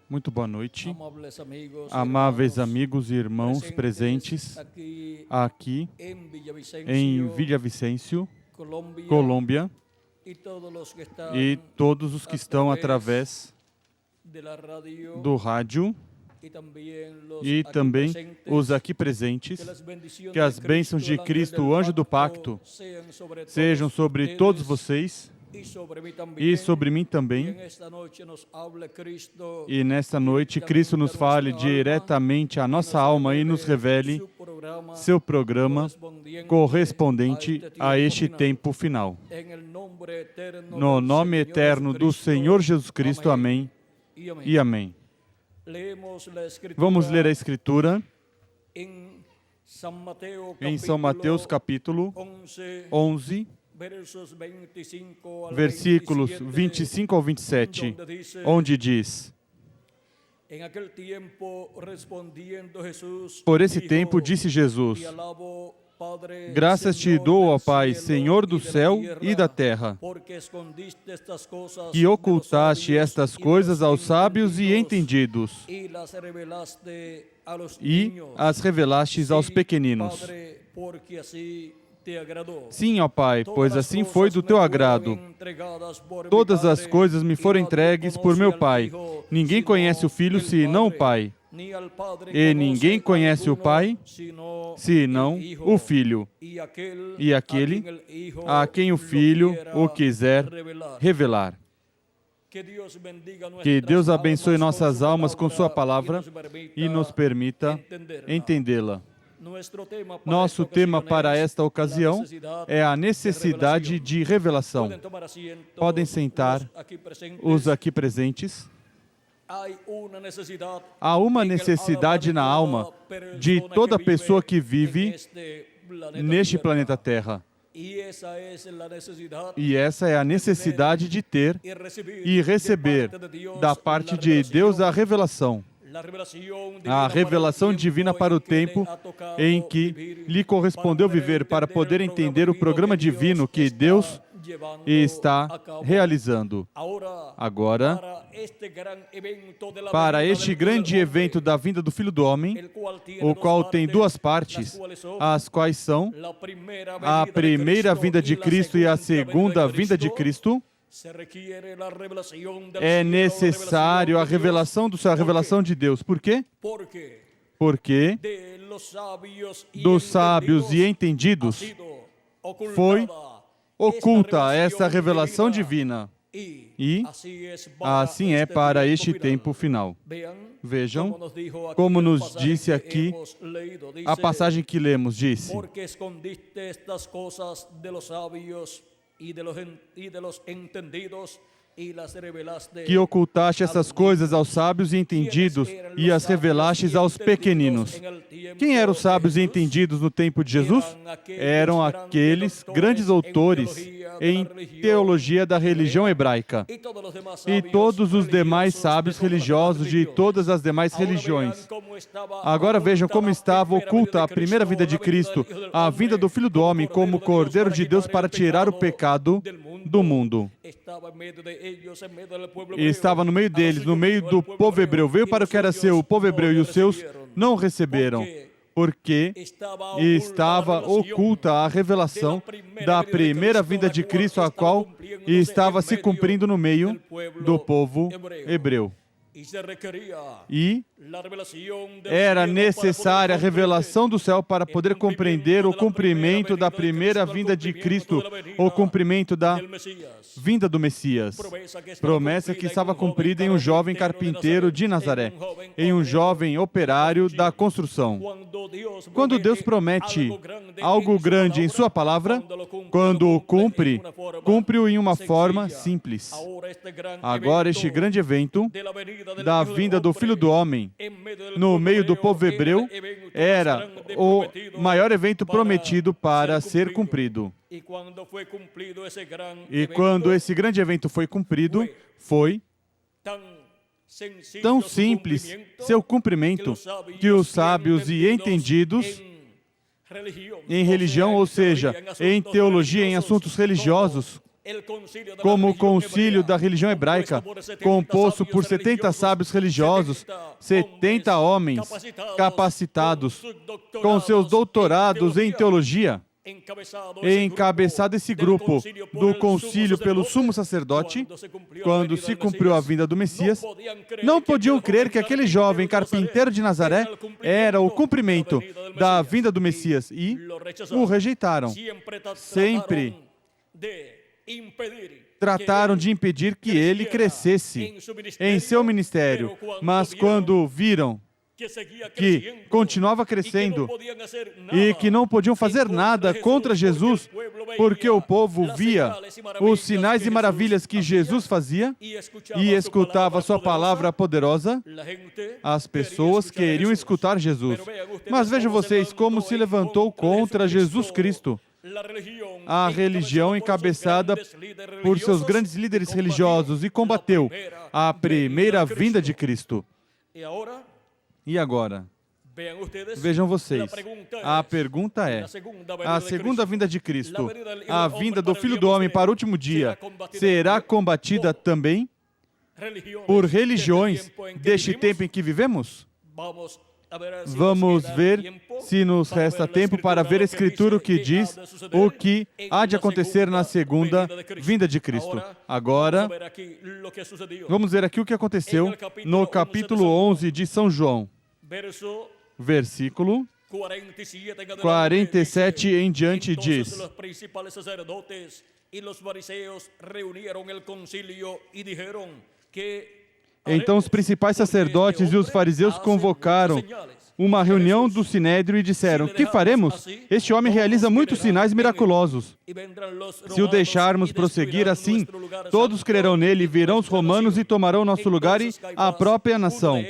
Muito boa noite, amáveis amigos e irmãos presentes aqui em Villavicencio, Colômbia, e todos os que estão através do rádio e também os aqui presentes. Que as bênçãos de Cristo, o anjo do pacto, sejam sobre todos vocês e sobre mim também. E nesta noite, Cristo nos fale diretamente à nossa alma e nos revele seu programa correspondente a este tempo final. No nome eterno do Senhor Jesus Cristo, amém e amém. Vamos ler a Escritura em São Mateus capítulo 11, versículos 25 ao 27, onde diz: Por esse tempo disse Jesus: Graças te dou, ó Pai, Senhor do céu e da terra, que ocultaste estas coisas aos sábios e entendidos, e as revelastes aos pequeninos. Sim, ó Pai, pois assim foi do teu agrado. Todas as coisas me foram entregues por meu Pai. Ninguém conhece o Filho senão o Pai. E ninguém conhece o Pai senão o Filho. E aquele a quem o Filho o quiser revelar. Que Deus abençoe nossas almas com sua palavra e nos permita entendê-la. Nosso tema para esta ocasião é a necessidade de revelação. Podem sentar os aqui presentes. Há uma necessidade na alma de toda pessoa que vive neste planeta Terra. E essa é a necessidade de ter e receber da parte de Deus a revelação divina para o tempo em que lhe correspondeu viver, para poder entender o programa divino que Deus está realizando. Agora, para este grande evento da vinda do Filho do Homem, o qual tem duas partes, as quais são a primeira vinda de Cristo e a segunda vinda de Cristo, é necessário a revelação do céu, a revelação de Deus. Por quê? Porque dos sábios e entendidos foi oculta essa revelação divina. E assim é para este tempo final. Vejam, como nos disse aqui, a passagem que lemos disse: que ocultaste essas coisas aos sábios e entendidos e as revelastes aos pequeninos. Quem eram os sábios e entendidos no tempo de Jesus? Eram aqueles grandes autores em teologia da religião hebraica e todos os demais sábios religiosos de todas as demais religiões. Agora vejam como estava oculta a primeira vinda de Cristo, a vinda do Filho do Homem como Cordeiro de Deus para tirar o pecado do mundo. E estava no meio deles, no meio do povo hebreu. Veio para o que era seu, o povo hebreu, e os seus não o receberam, porque estava oculta a revelação da primeira vinda de Cristo, a qual estava se cumprindo no meio do povo hebreu. E era necessária a revelação do céu para poder compreender o cumprimento da primeira vinda de Cristo, o cumprimento da vinda do Messias. Promessa que estava cumprida em um jovem carpinteiro de Nazaré, em um jovem operário da construção. Quando Deus promete algo grande em sua palavra, quando o cumpre, cumpre-o em uma forma simples. Agora, este grande evento da vinda do Filho do Homem no meio do povo hebreu era o maior evento prometido para ser cumprido. E quando esse grande evento foi cumprido, foi tão simples seu cumprimento que os sábios e entendidos em religião, ou seja, em teologia, em assuntos religiosos, como o concílio da religião hebraica, composto por 70 sábios religiosos, 70 homens capacitados, com seus doutorados em teologia, encabeçado esse grupo do concílio pelo sumo sacerdote, quando se cumpriu a vinda do Messias, não podiam crer que aquele jovem carpinteiro de Nazaré era o cumprimento da vinda do Messias e o rejeitaram. Sempre trataram de impedir que ele crescesse em seu ministério, mas quando viram que continuava crescendo e que não podiam fazer nada contra Jesus, porque o povo via os sinais e maravilhas que Jesus fazia e escutava sua palavra poderosa, as pessoas queriam escutar Jesus. Mas vejam vocês como se levantou contra Jesus Cristo. A religião encabeçada por seus grandes líderes religiosos e combateu a primeira vinda de Cristo. E agora? Vejam vocês, a pergunta é, a segunda vinda de Cristo, a vinda do Filho do Homem para o último dia, será combatida também por religiões deste tempo em que vivemos? Vamos ver se nos resta tempo para ver a Escritura que diz o que há de acontecer na segunda vinda de Cristo. Agora, vamos ver aqui o que aconteceu no capítulo 11 de São João, versículo 47 em diante diz: Então os principais sacerdotes e os fariseus convocaram uma reunião do Sinédrio e disseram: que faremos? Este homem realiza muitos sinais miraculosos. Se o deixarmos prosseguir assim, todos crerão nele, virão os romanos e tomarão nosso lugar e a própria nação.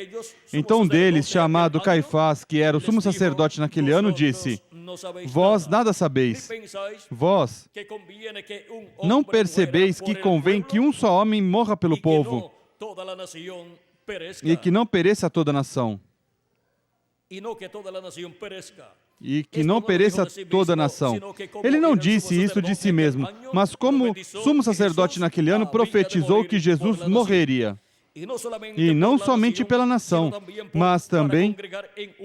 Então um deles, chamado Caifás, que era o sumo sacerdote naquele ano, disse: vós nada sabeis. Vós não percebeis que convém que um só homem morra pelo povo e que não pereça toda a nação. E que não pereça toda a nação. Ele não disse isso de si mesmo, mas como sumo sacerdote naquele ano, profetizou que Jesus morreria. E não somente pela nação, mas também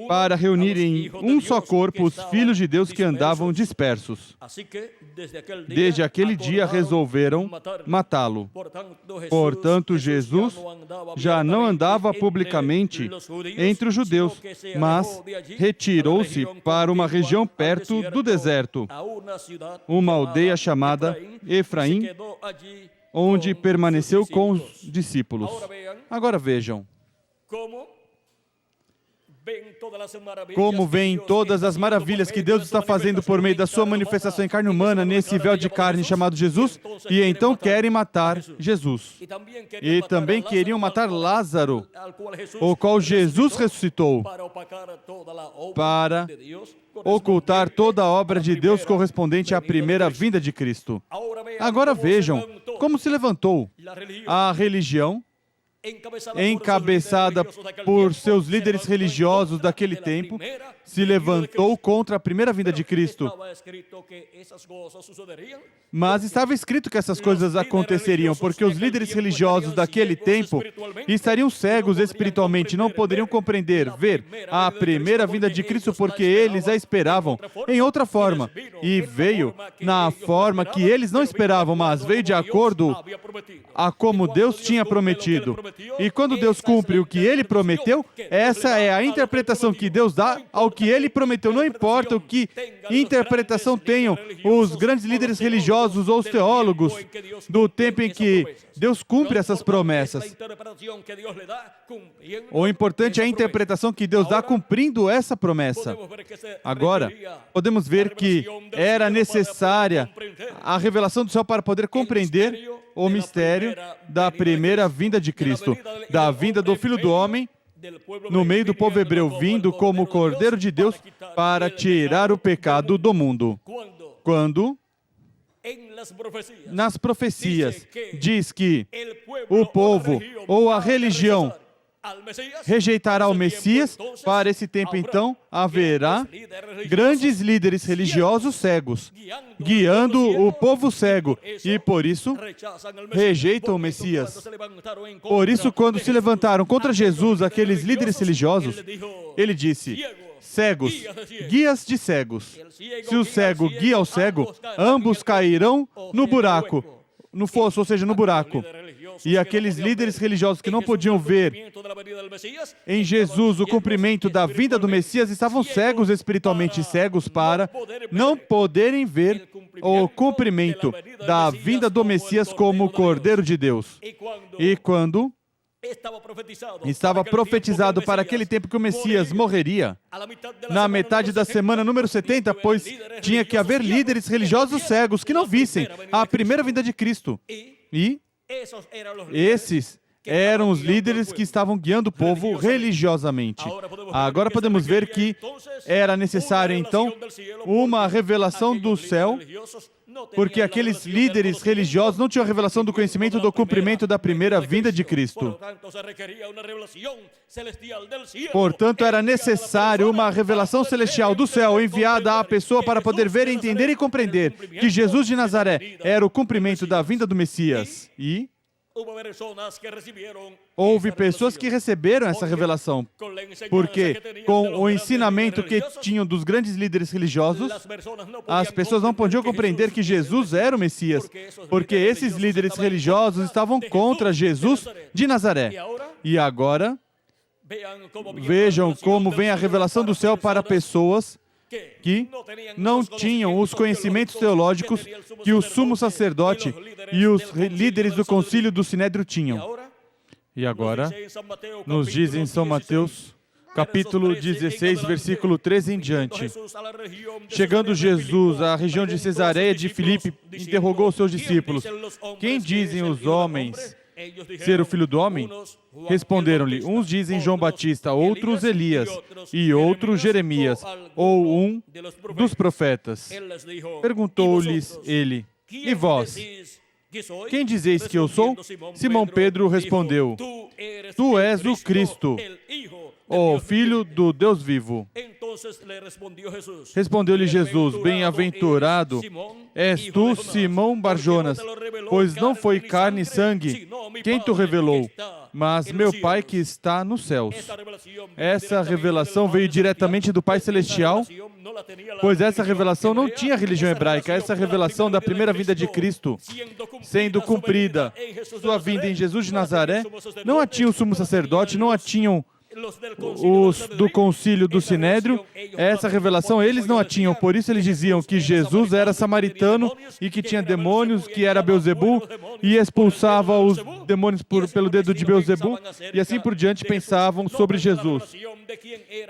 para reunir em um só corpo os filhos de Deus que andavam dispersos. Desde aquele dia resolveram matá-lo. Portanto, Jesus já não andava publicamente entre os judeus, mas retirou-se para uma região perto do deserto, uma aldeia chamada Efraim, onde permaneceu com os discípulos. Agora vejam como veem todas as maravilhas que Deus está fazendo por meio da sua manifestação em carne humana nesse véu de carne chamado Jesus, e então querem matar Jesus. E também queriam matar Lázaro, o qual Jesus ressuscitou, para ocultar toda a obra de Deus correspondente à primeira vinda de Cristo. Agora vejam como se levantou a religião encabeçada por seus líderes religiosos daquele tempo, se levantou contra a primeira vinda de Cristo. Mas estava escrito que essas coisas aconteceriam, porque os líderes religiosos daquele tempo estariam cegos espiritualmente, não poderiam compreender, ver a primeira vinda de Cristo, porque eles a esperavam em outra forma. E veio na forma que eles não esperavam, mas veio de acordo a como Deus tinha prometido. E quando Deus cumpre o que Ele prometeu, essa é a interpretação que Deus dá ao que Ele prometeu. Não importa o que interpretação tenham os grandes líderes religiosos ou os teólogos do tempo em que Deus cumpre essas promessas. O importante é a interpretação que Deus dá cumprindo essa promessa. Agora, podemos ver que era necessária a revelação do céu para poder compreender o mistério da primeira vinda de Cristo, da vinda do Filho do Homem no meio do povo hebreu, vindo como o Cordeiro de Deus para tirar o pecado do mundo. Quando, nas profecias, diz que o povo ou a religião rejeitará o Messias. Para esse tempo, então, haverá grandes líderes religiosos cegos, guiando o povo cego, e por isso rejeitam o Messias. Por isso, quando se levantaram contra Jesus, aqueles líderes religiosos, ele disse: cegos, guias de cegos. Se o cego guia o cego, ambos cairão no buraco, no fosso, ou seja, no buraco. E aqueles líderes religiosos que não podiam ver em Jesus o cumprimento da vinda do Messias estavam cegos espiritualmente, cegos para não poderem ver o cumprimento da vinda do Messias como o Cordeiro de Deus. E quando estava profetizado para aquele tempo que o Messias morreria, na metade da semana número 70, pois tinha que haver líderes religiosos cegos que não vissem a primeira vinda de Cristo. E esses eram os líderes que estavam guiando o povo religiosamente. Agora podemos ver que era necessário, então, uma revelação do céu, porque aqueles líderes religiosos não tinham a revelação do conhecimento do cumprimento da primeira vinda de Cristo. Portanto, era necessário uma revelação celestial do céu enviada à pessoa para poder ver, entender e compreender que Jesus de Nazaré era o cumprimento da vinda do Messias. E houve pessoas que receberam essa revelação, porque com o ensinamento que tinham dos grandes líderes religiosos, as pessoas não podiam compreender que Jesus era o Messias, porque esses líderes religiosos estavam contra Jesus de Nazaré. E agora, vejam como vem a revelação do céu para pessoas que não tinham os conhecimentos teológicos que o sumo sacerdote e os líderes do concílio do Sinédrio tinham. E agora, nos diz em São Mateus, capítulo 16, versículo 13 em diante. Chegando Jesus à região de Cesareia de Filipe, interrogou os seus discípulos: quem dizem os homens ser o Filho do Homem? Responderam-lhe: uns dizem João Batista, outros Elias, e outros Jeremias, ou um dos profetas. Perguntou-lhes ele: e vós, quem dizeis que eu sou? Simão Pedro respondeu: tu és o Cristo, o Filho do Deus vivo. Respondeu-lhe Jesus: bem-aventurado és tu, Simão Barjonas, pois não foi carne e sangue quem te revelou, mas meu Pai que está nos céus. Essa revelação veio diretamente do Pai Celestial, pois essa revelação não tinha religião hebraica. Essa revelação da primeira vinda de Cristo, sendo cumprida, sua vinda em Jesus de Nazaré, não a tinha o sumo sacerdote, não a tinham os do concílio do Sinédrio. Essa revelação eles não a tinham, por isso eles diziam que Jesus era samaritano e que tinha demônios, que era Beelzebu e expulsava os demônios pelo dedo de Beelzebu, e assim por diante pensavam sobre Jesus.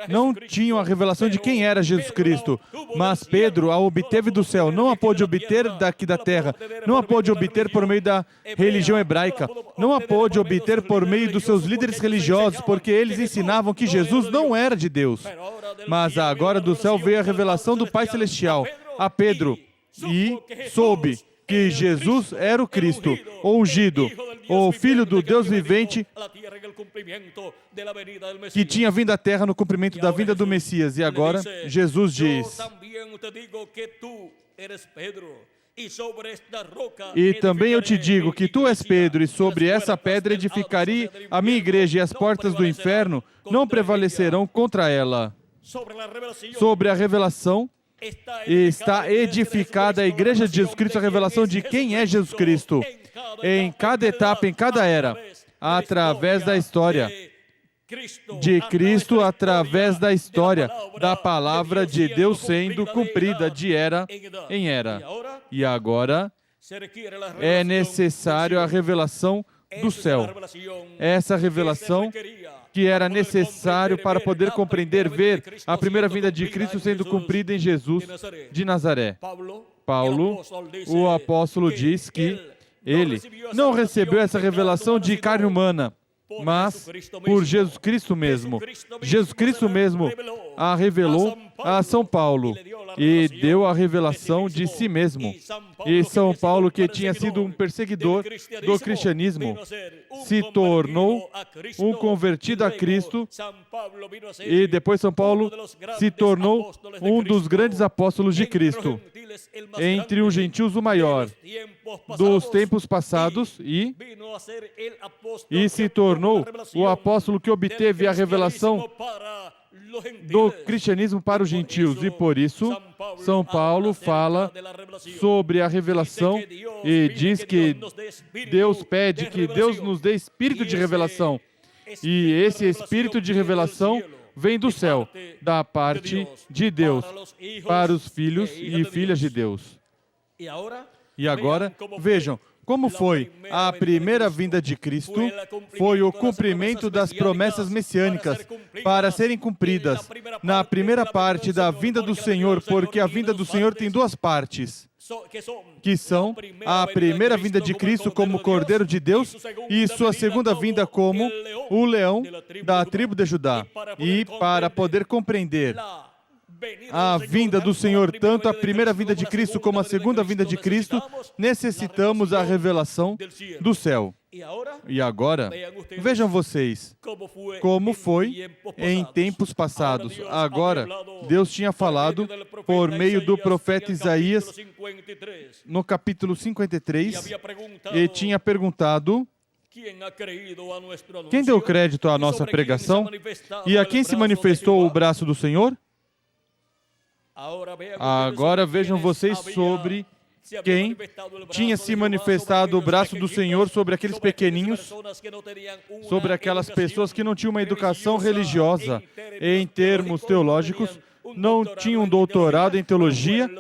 Não tinham a revelação de quem era Jesus Cristo, mas Pedro a obteve do céu, não a pôde obter daqui da terra, não a pôde obter por meio da religião hebraica, não a pôde obter por meio dos seus líderes religiosos, porque eles ensinavam que Jesus não era de Deus. Mas agora do céu veio a revelação do Pai Celestial a Pedro, e soube que Jesus era o Cristo, o ungido, o Filho do Deus vivente, que tinha vindo à terra no cumprimento da vinda do Messias. E agora Jesus diz: e também eu te digo que tu és Pedro, e sobre essa pedra edificarei a minha igreja, e as portas do inferno não prevalecerão contra ela. Sobre a revelação está edificada a igreja de Jesus Cristo, a revelação de quem é Jesus Cristo, em cada etapa, em cada era, através da história de Cristo, através da história da palavra de Deus sendo cumprida de era em era. E agora é necessário a revelação do céu. Essa revelação que era necessário para poder compreender, ver a primeira vinda de Cristo sendo cumprida em Jesus de Nazaré. Paulo, o apóstolo, diz que ele não recebeu essa revelação de carne humana, mas por Jesus Cristo mesmo. Jesus Cristo mesmo a revelou a São Paulo e deu a revelação de si mesmo. E São Paulo, que tinha sido um perseguidor do cristianismo, se tornou um convertido a Cristo, e depois São Paulo se tornou um dos grandes apóstolos de Cristo, entre os gentios o maior dos tempos passados, e se tornou o apóstolo que obteve a revelação do cristianismo para os gentios. E por isso, São Paulo fala sobre a revelação e diz que Deus pede que Deus nos dê espírito de revelação. E esse espírito de revelação vem do céu, da parte de Deus, para os filhos e filhas de Deus. E agora, vejam, como foi a primeira vinda de Cristo, foi o cumprimento das promessas messiânicas para serem cumpridas na primeira parte da vinda do Senhor, porque a vinda do Senhor tem duas partes, que são a primeira vinda de Cristo como Cordeiro de Deus e sua segunda vinda como o leão da tribo de Judá. E para poder compreender a vinda do Senhor, tanto a primeira vinda de Cristo como a segunda vinda de Cristo, necessitamos a revelação do céu. E agora, vejam vocês, como foi em tempos passados. Agora, Deus tinha falado por meio do profeta Isaías, no capítulo 53, e tinha perguntado: quem deu crédito à nossa pregação? E a quem se manifestou o braço do Senhor? Agora vejam vocês sobre quem tinha se manifestado o braço do Senhor sobre aqueles pequeninhos, sobre aquelas pessoas que não tinham uma educação religiosa em termos teológicos, não tinham um doutorado em teologia,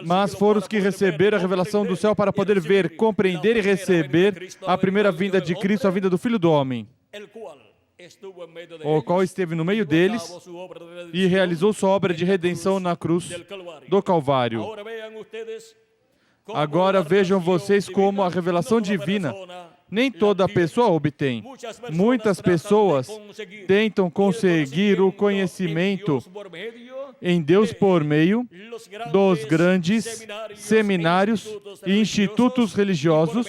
mas foram os que receberam a revelação do céu para poder ver, compreender e receber a primeira vinda de Cristo, a vinda do Filho do Homem, o qual esteve no meio deles e realizou sua obra de redenção na cruz do Calvário. Agora vejam vocês como a revelação divina nem toda pessoa obtém. Muitas pessoas tentam conseguir o conhecimento em Deus por meio dos grandes seminários e institutos religiosos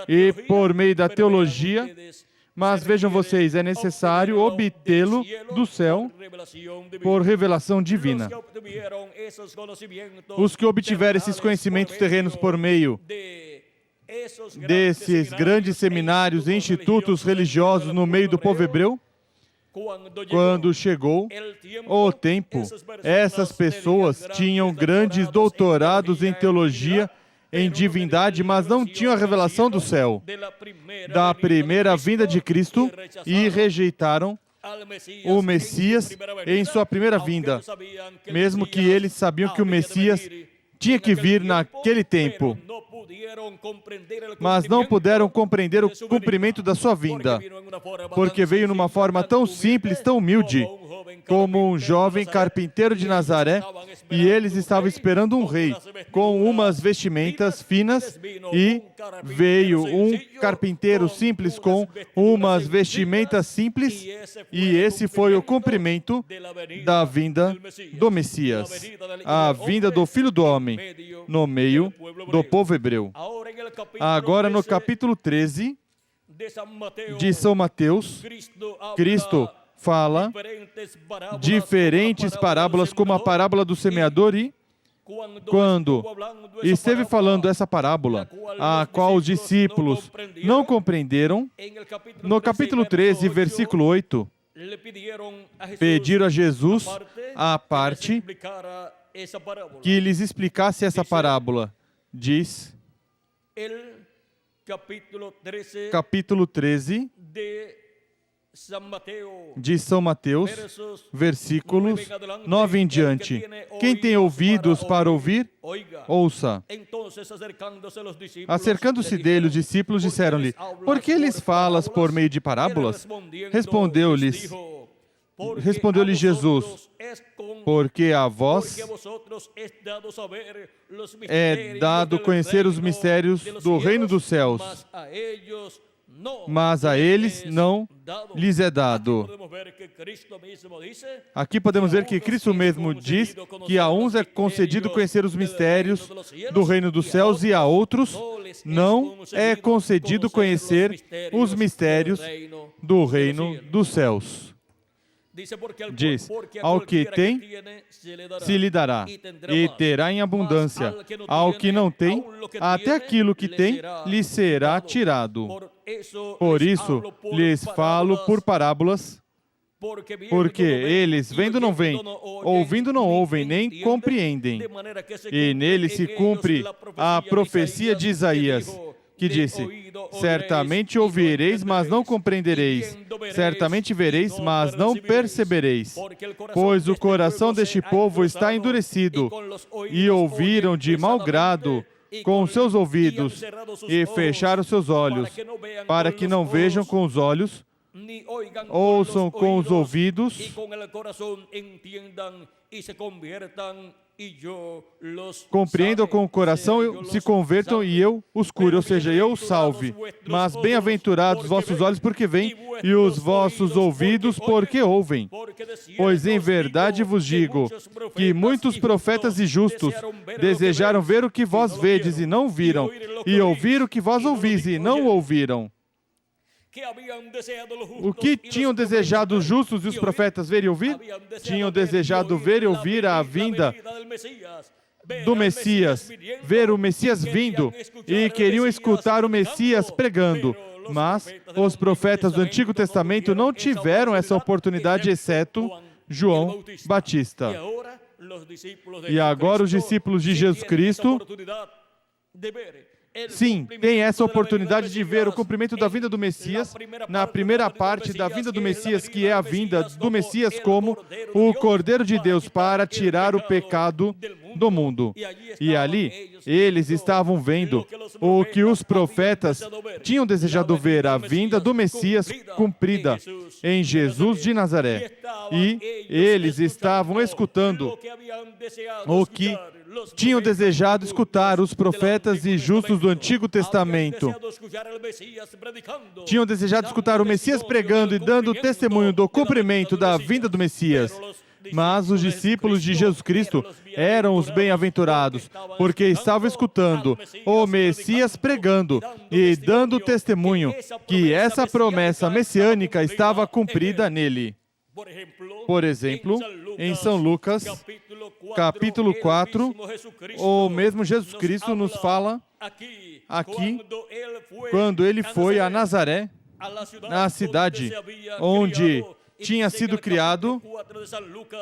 e por meio da teologia. Mas vejam vocês, é necessário obtê-lo do céu por revelação divina. Os que obtiveram esses conhecimentos terrenos por meio desses grandes seminários e institutos religiosos no meio do povo hebreu, quando chegou o tempo, essas pessoas tinham grandes doutorados em teologia, em divindade, mas não tinham a revelação do céu, da primeira vinda de Cristo, e rejeitaram o Messias em sua primeira vinda, mesmo que eles sabiam que o Messias tinha que vir naquele tempo, mas não puderam compreender o cumprimento da sua vinda, porque veio numa forma tão simples, tão humilde, como um jovem carpinteiro de Nazaré, e eles estavam esperando um rei, com umas vestimentas finas, e veio um carpinteiro simples com umas vestimentas simples, e esse foi o cumprimento da vinda do Messias, a vinda do Filho do Homem, no meio do povo hebreu. Agora, no capítulo 13 de São Mateus, Cristo fala diferentes parábolas, como a parábola do semeador, e quando esteve falando essa parábola, a qual os discípulos não compreenderam, no capítulo 13, versículo 8, pediram a Jesus a parte que lhes explicasse essa parábola. Diz, capítulo 13 de São Mateus, versículos 9 em diante. Quem tem ouvidos para ouvir, ouça. Acercando-se dele, os discípulos disseram-lhe: por que lhes falas por meio de parábolas? Respondeu-lhe Jesus: porque a vós é dado conhecer os mistérios do reino dos céus, mas a eles não lhes é dado. Aqui podemos ver que Cristo mesmo diz que a uns é concedido conhecer os mistérios do reino dos céus e a outros não é concedido conhecer os mistérios do reino dos céus. Diz, ao que tem, se lhe dará, e terá em abundância. Ao que não tem, até aquilo que tem, lhe será tirado. Por isso, lhes falo por parábolas, porque eles, vendo não veem, ouvindo não ouvem, nem compreendem. E nele se cumpre a profecia de Isaías, que disse, certamente ouvireis, mas não compreendereis. Certamente vereis, mas não percebereis. Pois o coração deste povo está endurecido, e ouviram de mau grado com os seus ouvidos, e fecharam seus olhos, para que não vejam com os olhos, ouçam com os ouvidos, compreendam com o coração, se convertam e eu os cure, ou seja, eu os salve. Mas bem-aventurados os vossos olhos porque veem, e os vossos ouvidos porque ouvem. Pois em verdade vos digo, que muitos profetas e justos desejaram ver o que vós vedes e não viram, e ouvir o que vós ouvis e não ouviram. O que tinham desejado os justos e os profetas ver e ouvir? Tinham desejado ver e ouvir a vinda do Messias, ver o Messias vindo, e queriam escutar o Messias pregando. Mas os profetas do Antigo Testamento não tiveram essa oportunidade, exceto João Batista. E agora os discípulos de Jesus Cristo, sim, tem essa oportunidade de ver o cumprimento da vinda do Messias na primeira parte da vinda do Messias, que é a vinda do Messias como o Cordeiro de Deus para tirar o pecado do mundo. E ali, eles estavam vendo o que os profetas tinham desejado ver, a vinda do Messias cumprida em Jesus de Nazaré. E eles estavam escutando o que tinham desejado escutar os profetas e justos do Antigo Testamento. Tinham desejado escutar o Messias pregando e dando testemunho do cumprimento da vinda do Messias. Mas os discípulos de Jesus Cristo eram os bem-aventurados, porque estavam escutando o Messias pregando e dando testemunho que essa promessa messiânica estava cumprida nele. Por exemplo, em São Lucas, capítulo 4, o mesmo Jesus Cristo nos fala aqui, quando ele foi a Nazaré, na cidade onde tinha sido criado,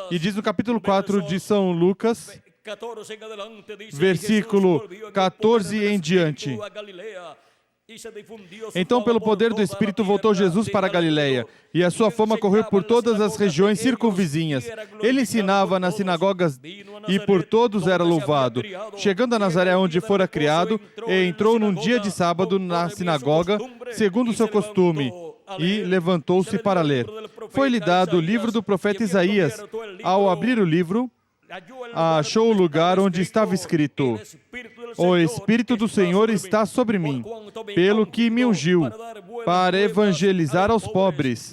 e diz no capítulo 4 de São Lucas, versículo 14 em diante. Então, pelo poder do Espírito, voltou Jesus para a Galileia, e a sua fama correu por todas as regiões circunvizinhas. Ele ensinava nas sinagogas e por todos era louvado. Chegando a Nazaré, onde fora criado, entrou num dia de sábado na sinagoga, segundo o seu costume, e levantou-se para ler. Foi-lhe dado o livro do profeta Isaías. Ao abrir o livro, achou o lugar onde estava escrito: o Espírito do Senhor está sobre mim, pelo que me ungiu para evangelizar aos pobres.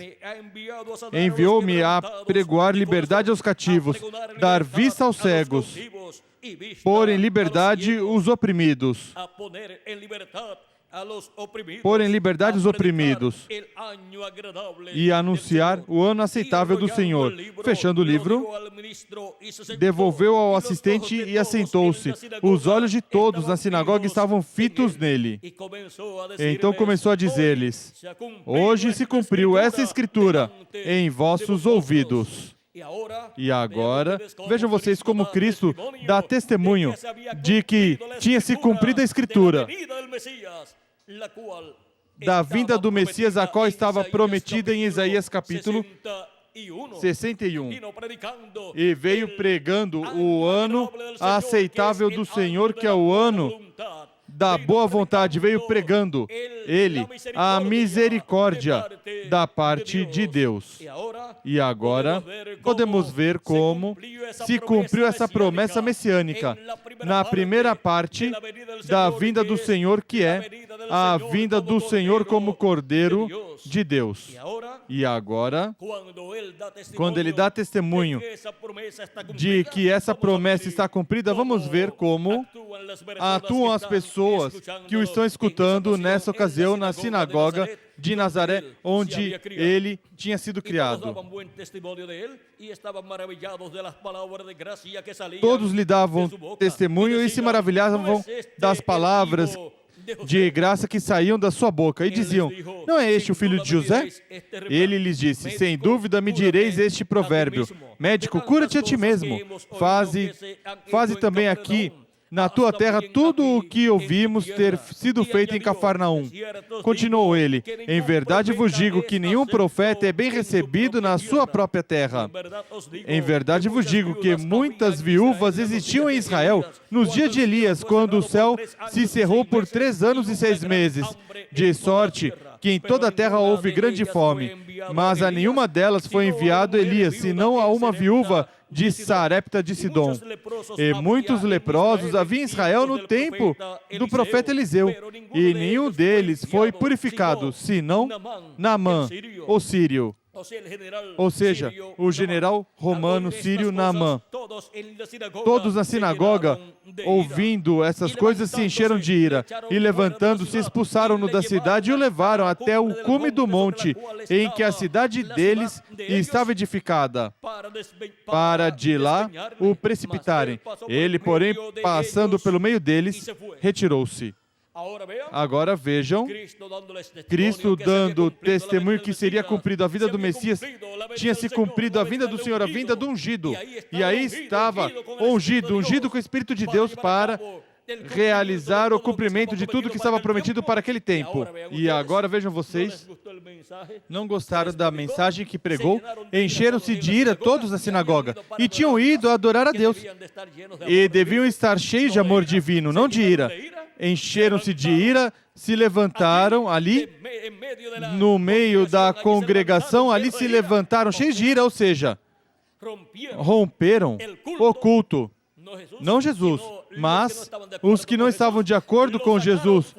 Enviou-me a pregoar liberdade aos cativos, dar vista aos cegos, pôr em liberdade os oprimidos. Pôr em liberdade os oprimidos e anunciar o ano aceitável do Senhor. Fechando o livro, devolveu ao assistente e assentou-se. Os olhos de todos na sinagoga estavam fitos nele. Então começou a dizer-lhes: hoje se cumpriu essa escritura em vossos ouvidos. E agora, vejam vocês como Cristo dá testemunho de que tinha se cumprido a escritura da vinda do Messias, a qual estava prometida em Isaías capítulo 61. E veio pregando o ano aceitável do Senhor, que é o ano da boa vontade. Veio pregando ele a misericórdia da parte de Deus. E agora podemos ver como se cumpriu essa promessa messiânica na primeira parte da vinda do Senhor, que é a vinda do Senhor como Cordeiro de Deus. E agora, quando ele dá testemunho de que essa promessa está cumprida, vamos ver como atuam as pessoas que o estão escutando nessa ocasião na sinagoga de Nazaré, onde ele tinha sido criado. Todos lhe davam testemunho e se maravilhavam das palavras de graça que saíam da sua boca, e diziam: não é este o filho de José? Ele lhes disse: sem dúvida me direis este provérbio: médico, cura-te a ti mesmo. Faze também aqui na tua terra tudo o que ouvimos ter sido feito em Cafarnaum. Continuou ele: em verdade vos digo que nenhum profeta é bem recebido na sua própria terra. Em verdade vos digo que muitas viúvas existiam em Israel nos dias de Elias, quando o céu se cerrou por 3 anos e 6 meses, de sorte que em toda a terra houve grande fome. Mas a nenhuma delas foi enviado Elias, senão a uma viúva de Sarepta de Sidom. E muitos leprosos havia em Israel no tempo do profeta Eliseu, e nenhum deles foi purificado, senão Naamã, o sírio. Ou seja, o general romano sírio Naamã. Todos na sinagoga, ouvindo essas coisas, se encheram de ira, e levantando-se, expulsaram-no da cidade e o levaram até o cume do monte, em que a cidade deles estava edificada, para de lá o precipitarem. Ele, porém, passando pelo meio deles, retirou-se. Agora vejam, Cristo dando testemunho que seria cumprido a vida do Messias, tinha se cumprido a vinda do Senhor, a vinda do ungido. E aí estava ungido com o Espírito de Deus para realizar o cumprimento de tudo que estava prometido para aquele tempo. E agora vejam vocês, não gostaram da mensagem que pregou, encheram-se de ira todos na sinagoga, e tinham ido adorar a Deus, e deviam estar cheios de amor divino, não de ira. Encheram-se de ira, se levantaram ali, no meio da congregação, ali se levantaram cheios de ira, ou seja, romperam o culto. Não Jesus, mas os que não estavam de acordo com Jesus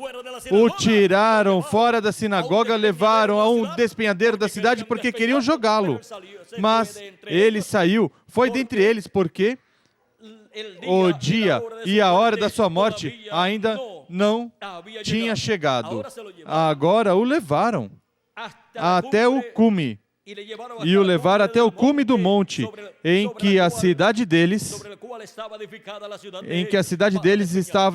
o tiraram fora da sinagoga, levaram a um despenhadeiro da cidade porque queriam jogá-lo. Mas ele saiu, foi dentre eles porque o dia e a hora da sua morte ainda não tinha chegado. Agora o levaram até o cume. E o levaram até o cume do monte, em que a cidade deles estava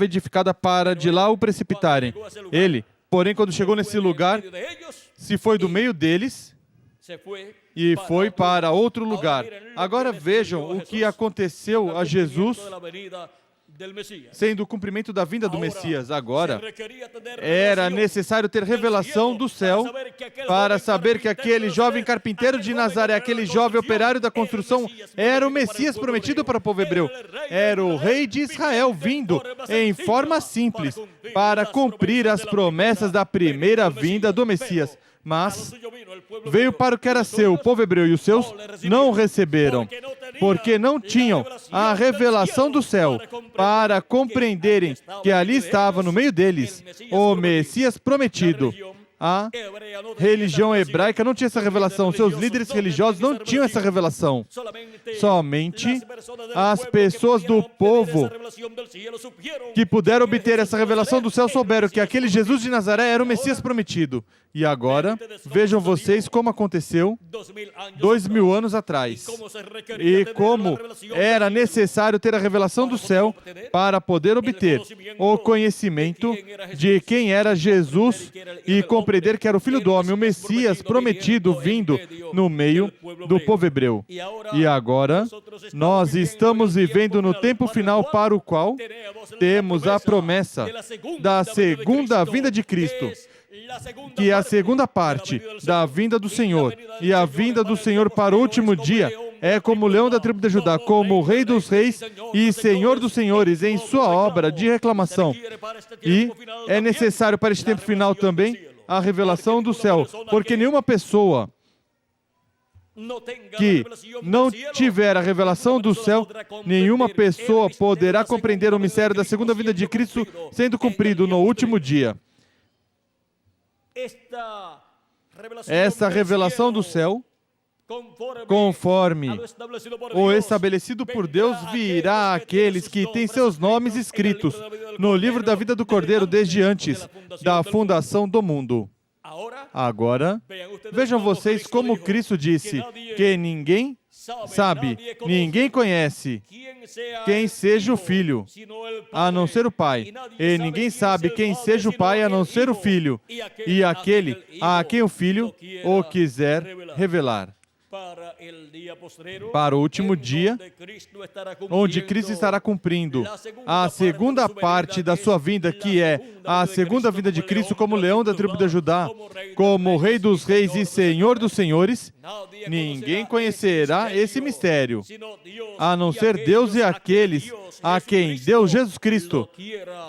edificada, para de lá o precipitarem. Ele, porém, quando chegou nesse lugar, se foi do meio deles e foi para outro lugar. Agora vejam o que aconteceu a Jesus sendo o cumprimento da vinda do Messias. Agora, era necessário ter revelação do céu para saber que aquele jovem carpinteiro de Nazaré, aquele jovem operário da construção, era o Messias prometido para o povo hebreu. Era o rei de Israel vindo em forma simples para cumprir as promessas da primeira vinda do Messias. Mas veio para o que era seu, o povo hebreu, e os seus não o receberam, porque não tinham a revelação do céu para compreenderem que ali estava no meio deles o Messias prometido. A religião hebraica não tinha essa revelação, seus líderes religiosos não tinham essa revelação. Somente as pessoas do povo que puderam obter essa revelação do céu souberam que aquele Jesus de Nazaré era o Messias prometido. E agora, vejam vocês como aconteceu 2000 anos atrás. E como era necessário ter a revelação do céu para poder obter o conhecimento de quem era Jesus e compreender que era o Filho do Homem, o Messias prometido vindo no meio do povo hebreu. E agora, nós estamos vivendo no tempo final para o qual temos a promessa da segunda vinda de Cristo, que é a segunda parte da vinda do Senhor. E a vinda do Senhor para o último dia é como o leão da tribo de Judá, como o Rei dos Reis e Senhor dos Senhores em sua obra de reclamação. E é necessário para este tempo final também a revelação do céu, porque nenhuma pessoa que não tiver a revelação do céu, nenhuma pessoa poderá compreender o mistério da segunda vinda de Cristo sendo cumprido no último dia. essa revelação do céu, conforme o estabelecido por Deus, virá àqueles que têm seus nomes escritos no livro da vida do Cordeiro desde antes da fundação do mundo. Agora, vejam vocês como Cristo disse que ninguém sabe, ninguém conhece quem seja o Filho, a não ser o Pai. E ninguém sabe quem seja o Pai, a não ser o Filho, e aquele a quem o Filho o quiser revelar. Para o último dia, onde Cristo estará cumprindo a segunda parte da sua vinda, que é a segunda vinda de Cristo como leão da tribo de Judá, como Rei dos Reis e Senhor dos Senhores. Ninguém conhecerá esse mistério, a não ser Deus e aqueles a quem Deus Jesus Cristo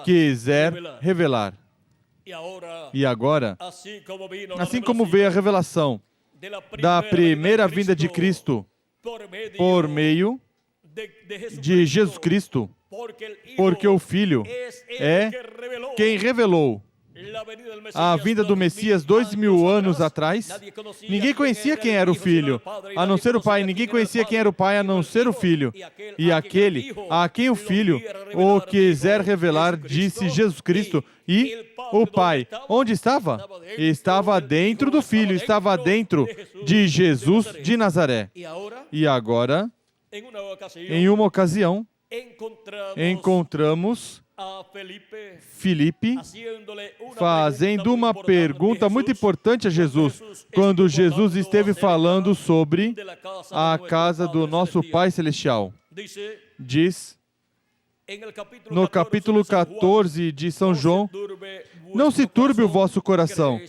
quiser revelar. E agora, assim como veio a revelação da primeira vinda de Cristo por meio de Jesus Cristo, porque o Filho é quem revelou a vinda do Messias 2000 anos atrás. Ninguém conhecia quem era o Filho, a não ser o Pai. Ninguém conhecia quem era o Pai, a não ser o Filho. E aquele a quem o Filho o quiser revelar, disse Jesus Cristo. E o Pai, onde estava? Estava dentro do Filho, estava dentro de Jesus de Nazaré. E agora, em uma ocasião, encontramos Filipe fazendo uma pergunta muito importante a Jesus, quando Jesus esteve falando sobre a casa do nosso Pai Celestial. Diz, no capítulo 14 de São João: não se turbe o vosso coração,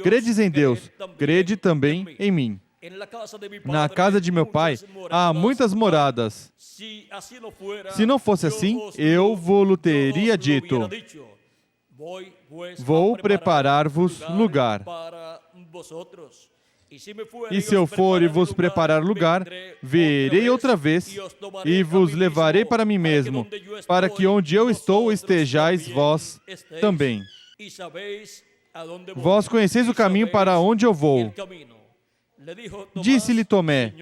credes em Deus, crede também em mim. Na casa de meu Pai há muitas moradas. Se não fosse assim, eu vou-lo teria dito: vou preparar-vos lugar. E se eu for e vos preparar lugar, virei outra vez e vos levarei para mim mesmo, para que onde eu estou estejais vós também. Vós conheceis o caminho para onde eu vou. Disse-lhe Tomé: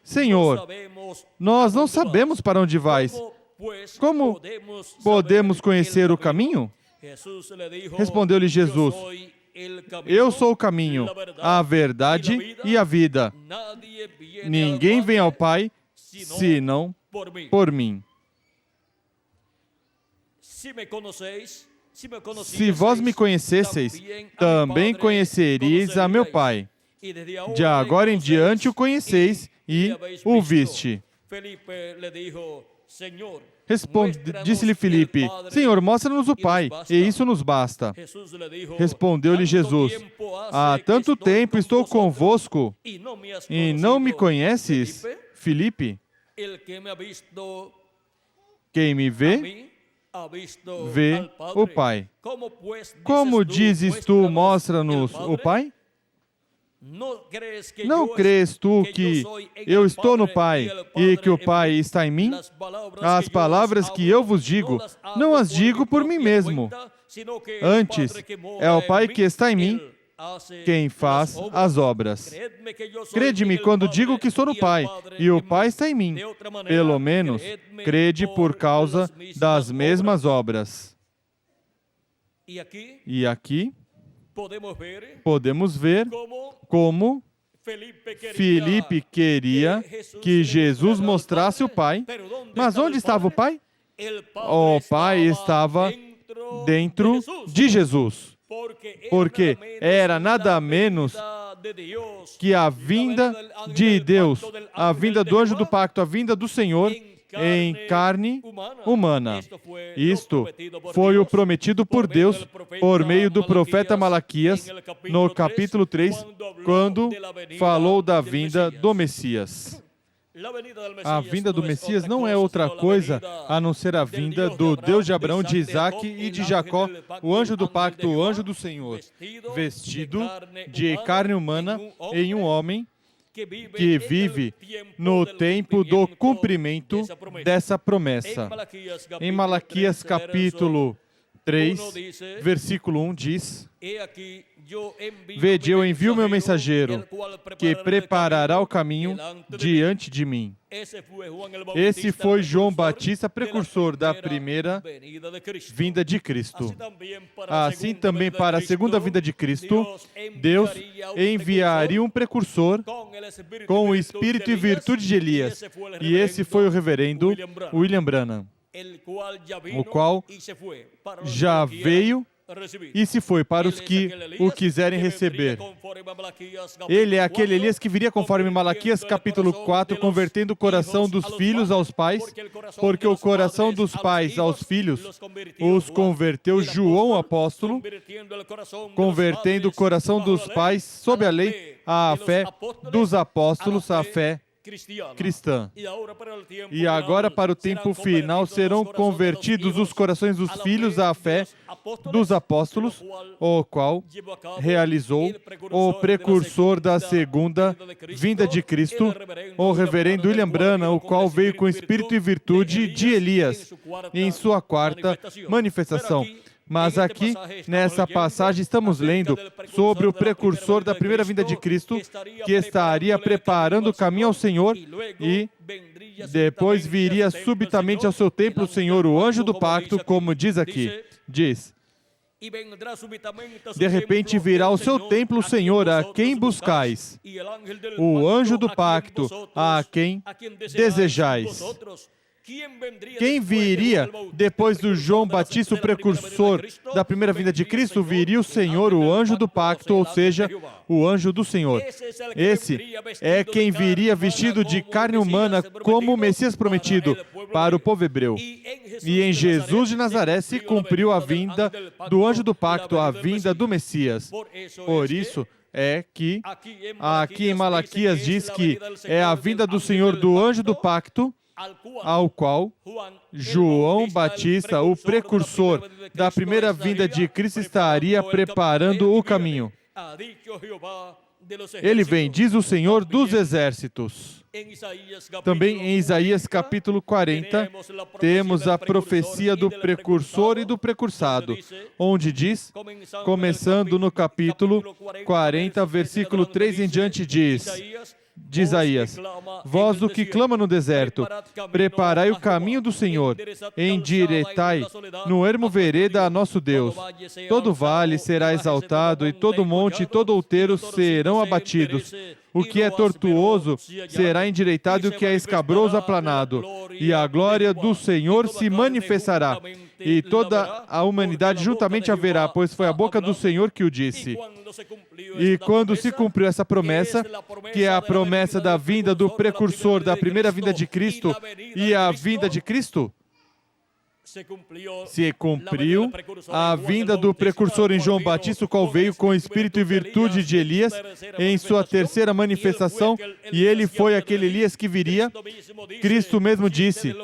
Senhor, nós não sabemos para onde vais. Como podemos conhecer o caminho? Respondeu-lhe Jesus: eu sou o caminho, a verdade e a vida. Ninguém vem ao Pai senão por mim. Se vós me conhecesseis, também conheceríeis a meu Pai. De agora em diante o conheceis e o viste. Disse-lhe Filipe: Senhor, mostra-nos o Pai, e isso nos basta. Respondeu-lhe Jesus: há tanto tempo estou convosco, e não me conheces, Filipe? Quem me vê, vê o Pai. Como dizes tu, mostra-nos o Pai? Não crês tu que eu estou no Pai e que o Pai está em mim? As palavras que eu vos digo, não as digo por mim mesmo. Antes, é o Pai que está em mim quem faz as obras. Crede-me quando digo que estou no Pai e o Pai está em mim. Pelo menos, crede por causa das mesmas obras. E aqui, podemos ver como Filipe queria que Jesus mostrasse o Pai. Mas onde estava o Pai? O Pai estava dentro de Jesus, porque era nada menos que a vinda de Deus, a vinda do anjo do pacto, a vinda do Senhor em carne humana. Isto foi o prometido por Deus por meio do profeta Malaquias no capítulo 3, quando falou da vinda do Messias. A vinda do Messias não é outra coisa a não ser a vinda do Deus de Abraão, de Isaac e de Jacó, o anjo do pacto, o anjo do Senhor, vestido de carne humana em um homem que vive no tempo do cumprimento dessa promessa. Em Malaquias capítulo 3, versículo 1 diz: Vede, eu envio meu mensageiro, que preparará o caminho diante de mim. Esse foi João Batista, precursor da primeira vinda de Cristo. Assim também para a segunda vinda de Cristo, Deus enviaria um precursor com o espírito e virtude de Elias. E esse foi o reverendo William Branham, o qual já veio e se foi para os que o quiserem receber. Ele é aquele Elias que viria conforme Malaquias capítulo 4, convertendo o coração dos filhos aos pais, porque o coração dos pais aos filhos os converteu João apóstolo, convertendo o coração dos pais sob a lei à fé dos apóstolos, à fé cristã. E agora, para o tempo final, serão convertidos os corações dos filhos à fé dos apóstolos, o qual realizou o precursor da segunda vinda de Cristo, o reverendo William Branham, o qual veio com espírito e virtude de Elias em sua quarta manifestação. Mas aqui, nessa passagem, estamos lendo sobre o precursor da primeira vinda de Cristo, que estaria preparando o caminho ao Senhor e depois viria subitamente ao seu templo o Senhor, o anjo do pacto, como diz aqui. Diz: de repente virá ao seu templo o Senhor, a quem buscais, o anjo do pacto, a quem desejais. Quem viria depois do João Batista, o precursor da primeira vinda de Cristo? Viria o Senhor, o anjo do pacto, ou seja, o anjo do Senhor. Esse é quem viria vestido de carne humana como o Messias prometido para o povo hebreu. E em Jesus de Nazaré se cumpriu a vinda do anjo do pacto, a vinda do Messias. Por isso é que aqui em Malaquias diz que é a vinda do Senhor do anjo do pacto, ao qual João Batista, o precursor da primeira vinda de Cristo, estaria preparando o caminho. Ele vem, diz o Senhor dos Exércitos. Também em Isaías capítulo 40, temos a profecia do precursor e do precursado, onde diz, começando no capítulo 40, versículo 3 em diante, diz de Isaías: vós o que clama no deserto, preparai o caminho do Senhor, endireitai no ermo vereda a nosso Deus. Todo vale será exaltado, e todo monte e todo outeiro serão abatidos. O que é tortuoso será endireitado, e o que é escabroso aplanado. E a glória do Senhor se manifestará, e toda a humanidade juntamente haverá, pois foi a boca do Senhor que o disse. E quando se cumpriu essa promessa, que é a promessa da vinda do precursor da primeira vinda de Cristo e a vinda de Cristo, se cumpriu a vinda do precursor em João Batista, o qual veio com espírito e virtude de Elias em sua terceira manifestação, e ele foi aquele Elias que viria. Cristo mesmo disse: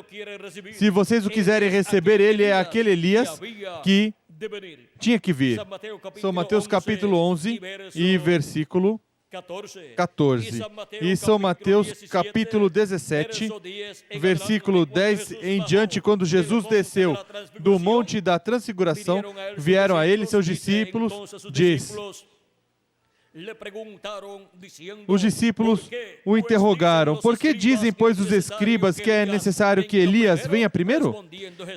se vocês o quiserem receber, ele é aquele Elias que tinha que vir. São Mateus capítulo 11 e versículo 14. E São Mateus capítulo 17, versículo 10 em diante, quando Jesus desceu do Monte da Transfiguração, vieram a ele seus discípulos, diz: os discípulos o interrogaram: por que dizem, pois, os escribas que é necessário que Elias venha primeiro?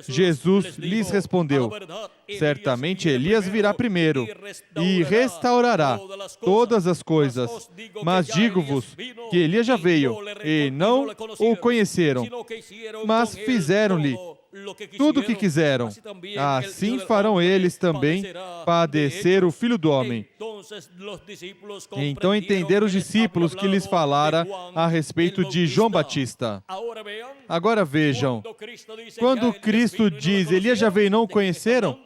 Jesus lhes respondeu: certamente Elias virá primeiro e restaurará todas as coisas. Mas digo-vos que Elias já veio e não o conheceram, mas fizeram-lhe tudo o que quiseram. Assim farão eles também padecer o Filho do Homem. Então entenderam os discípulos que lhes falara a respeito de João Batista. Agora vejam, quando Cristo diz, Elias já veio e não o conheceram,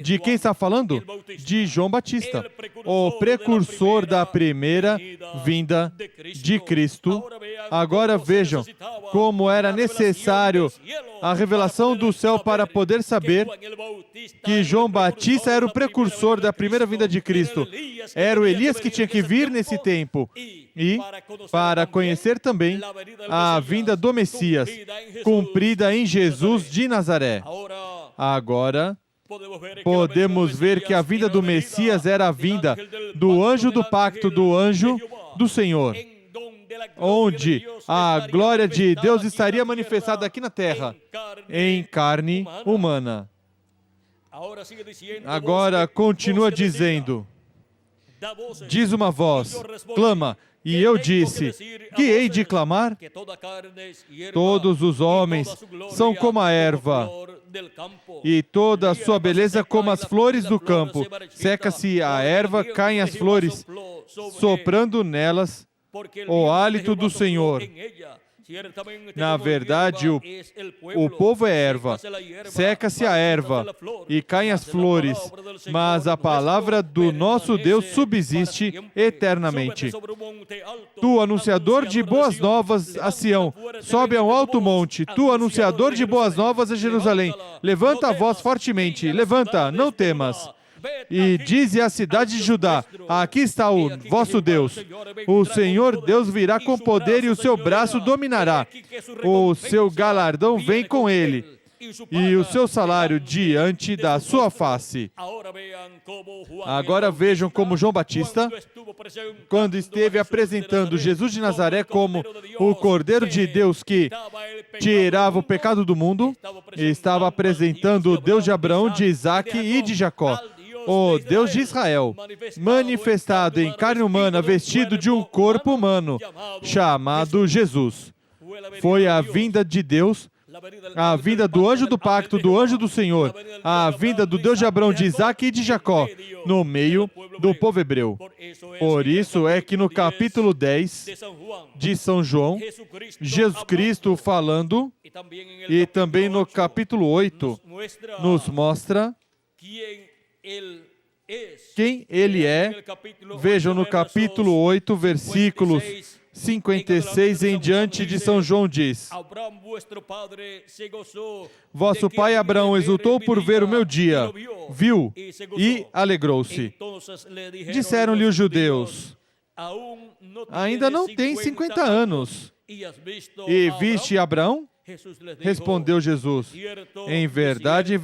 de quem está falando? De João Batista, o precursor da primeira vinda de Cristo. Agora vejam como era necessário a revelação do céu para poder saber que João Batista era o precursor da primeira vinda de Cristo. Era o Elias que tinha que vir nesse tempo. E para conhecer também a vinda do Messias, cumprida em Jesus de Nazaré. Agora, podemos ver que a vinda do Messias era a vinda do anjo do pacto, do anjo do Senhor, onde a glória de Deus estaria manifestada aqui na terra, em carne humana. Agora continua dizendo, diz uma voz, clama, e eu disse, que hei de clamar? Todos os homens são como a erva, e toda a sua beleza como as flores do campo. Seca-se a erva, caem as flores, soprando nelas o hálito do Senhor. Na verdade, o povo é erva, seca-se a erva e caem as flores, mas a palavra do nosso Deus subsiste eternamente. Tu, anunciador de boas novas a Sião, sobe a um alto monte. Tu, anunciador de boas novas a Jerusalém, levanta a voz fortemente, levanta, não temas. E dize à cidade de Judá, aqui está o vosso Deus. O Senhor Deus virá com poder e o seu braço dominará. O seu galardão vem com ele, e o seu salário diante da sua face. Agora vejam como João Batista, quando esteve apresentando Jesus de Nazaré como o Cordeiro de Deus que tirava o pecado do mundo, estava apresentando o Deus de Abraão, de Isaque e de Jacó. O Deus de Israel, manifestado em carne humana, vestido de um corpo humano, chamado Jesus. Foi a vinda de Deus, a vinda do anjo do pacto, do anjo do Senhor, a vinda do Deus de Abraão, de Isaque e de Jacó, no meio do povo hebreu. Por isso é que no capítulo 10 de São João, Jesus Cristo falando, e também no capítulo 8, nos mostra quem Ele é. Vejam no capítulo 8, versículos 56 em diante de São João diz, vosso pai Abraão exultou por ver o meu dia, viu e alegrou-se. Disseram-lhe os judeus, ainda não tem 50 anos, e viste Abraão? Respondeu Jesus, em verdade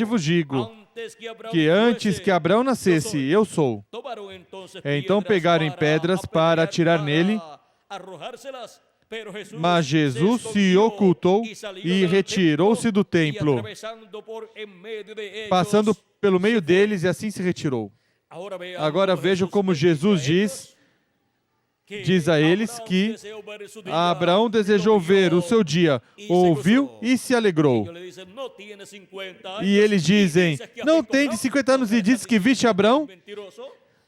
vos digo, que antes que Abraão nascesse, eu sou. Então pegaram em pedras para atirar nele, mas Jesus se ocultou e retirou-se do templo, passando pelo meio deles, e assim se retirou. Agora vejam como Jesus diz a eles que Abraão desejou ver o seu dia, ouviu e se alegrou. E eles dizem, não tem de 50 anos e diz que viste Abraão?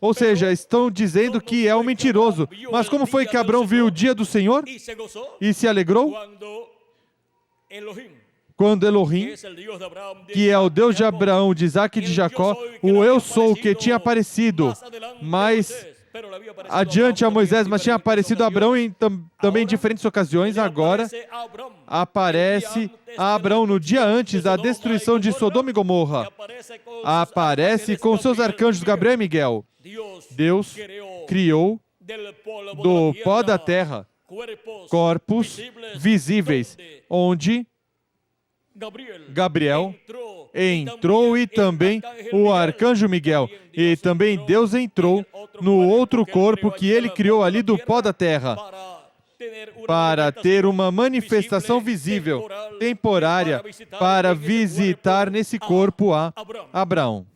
Ou seja, estão dizendo que é um mentiroso. Mas como foi que Abraão viu o dia do Senhor e se alegrou? Quando Elohim, que é o Deus de Abraão, de Isaque e de Jacó, o eu sou que tinha aparecido, mas adiante a Moisés, mas tinha aparecido a Abraão também em diferentes ocasiões. Agora aparece a Abraão no dia antes da destruição de Sodoma e Gomorra. Aparece com seus arcanjos Gabriel e Miguel. Deus criou do pó da terra corpos visíveis, onde Gabriel entrou e também o arcanjo Miguel. E também Deus entrou no outro corpo que ele criou ali do pó da terra, para ter uma manifestação visível, temporária, para visitar nesse corpo a Abraão.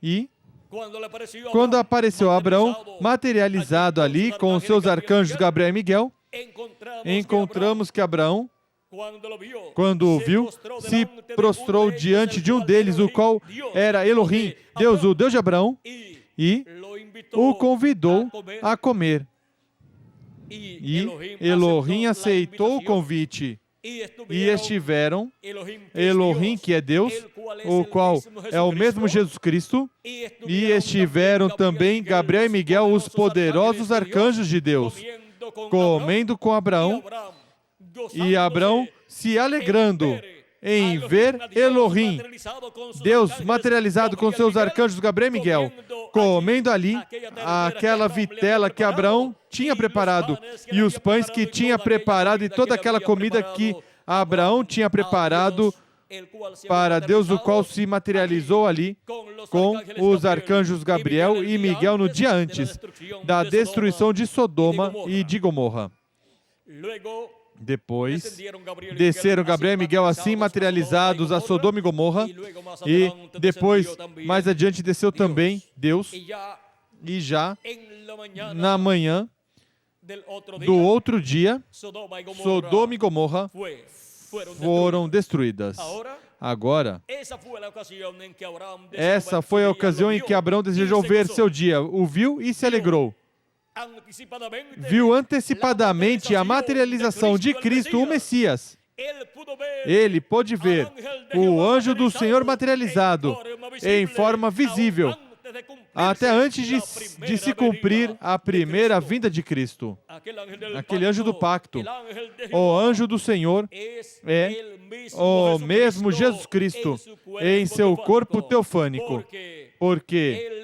E quando apareceu Abraão, materializado ali com os seus arcanjos Gabriel e Miguel, encontramos que Abraão, quando o viu, se prostrou diante de um deles, o qual era Elohim, Deus, o Deus de Abraão, e o convidou a comer. E Elohim aceitou o convite. E estiveram Elohim, que é Deus, o qual é o mesmo Jesus Cristo, e estiveram também Gabriel e Miguel, os poderosos arcanjos de Deus, comendo com Abraão, e Abraão se alegrando em ver Elohim, Deus materializado com seus arcanjos Gabriel e Miguel, comendo ali aquela vitela que Abraão tinha preparado, e os pães que tinha preparado, e toda aquela comida que Abraão tinha preparado para Deus, o qual se materializou ali com os arcanjos Gabriel e Miguel no dia antes da destruição de Sodoma e de Gomorra. Depois, desceram Gabriel e Miguel assim materializados a Sodoma e Gomorra, e depois, mais adiante, desceu também Deus, e já na manhã do outro dia, Sodoma e Gomorra foram destruídas. Agora, essa foi a ocasião em que Abraão desejou ver seu dia, o viu e se alegrou. Viu antecipadamente a materialização de Cristo, o Messias. Ele pôde ver o anjo do Senhor materializado em forma visível, até antes de se cumprir a primeira vinda de Cristo. Aquele anjo do pacto, o anjo do Senhor, é o mesmo Jesus Cristo em seu corpo teofânico, porque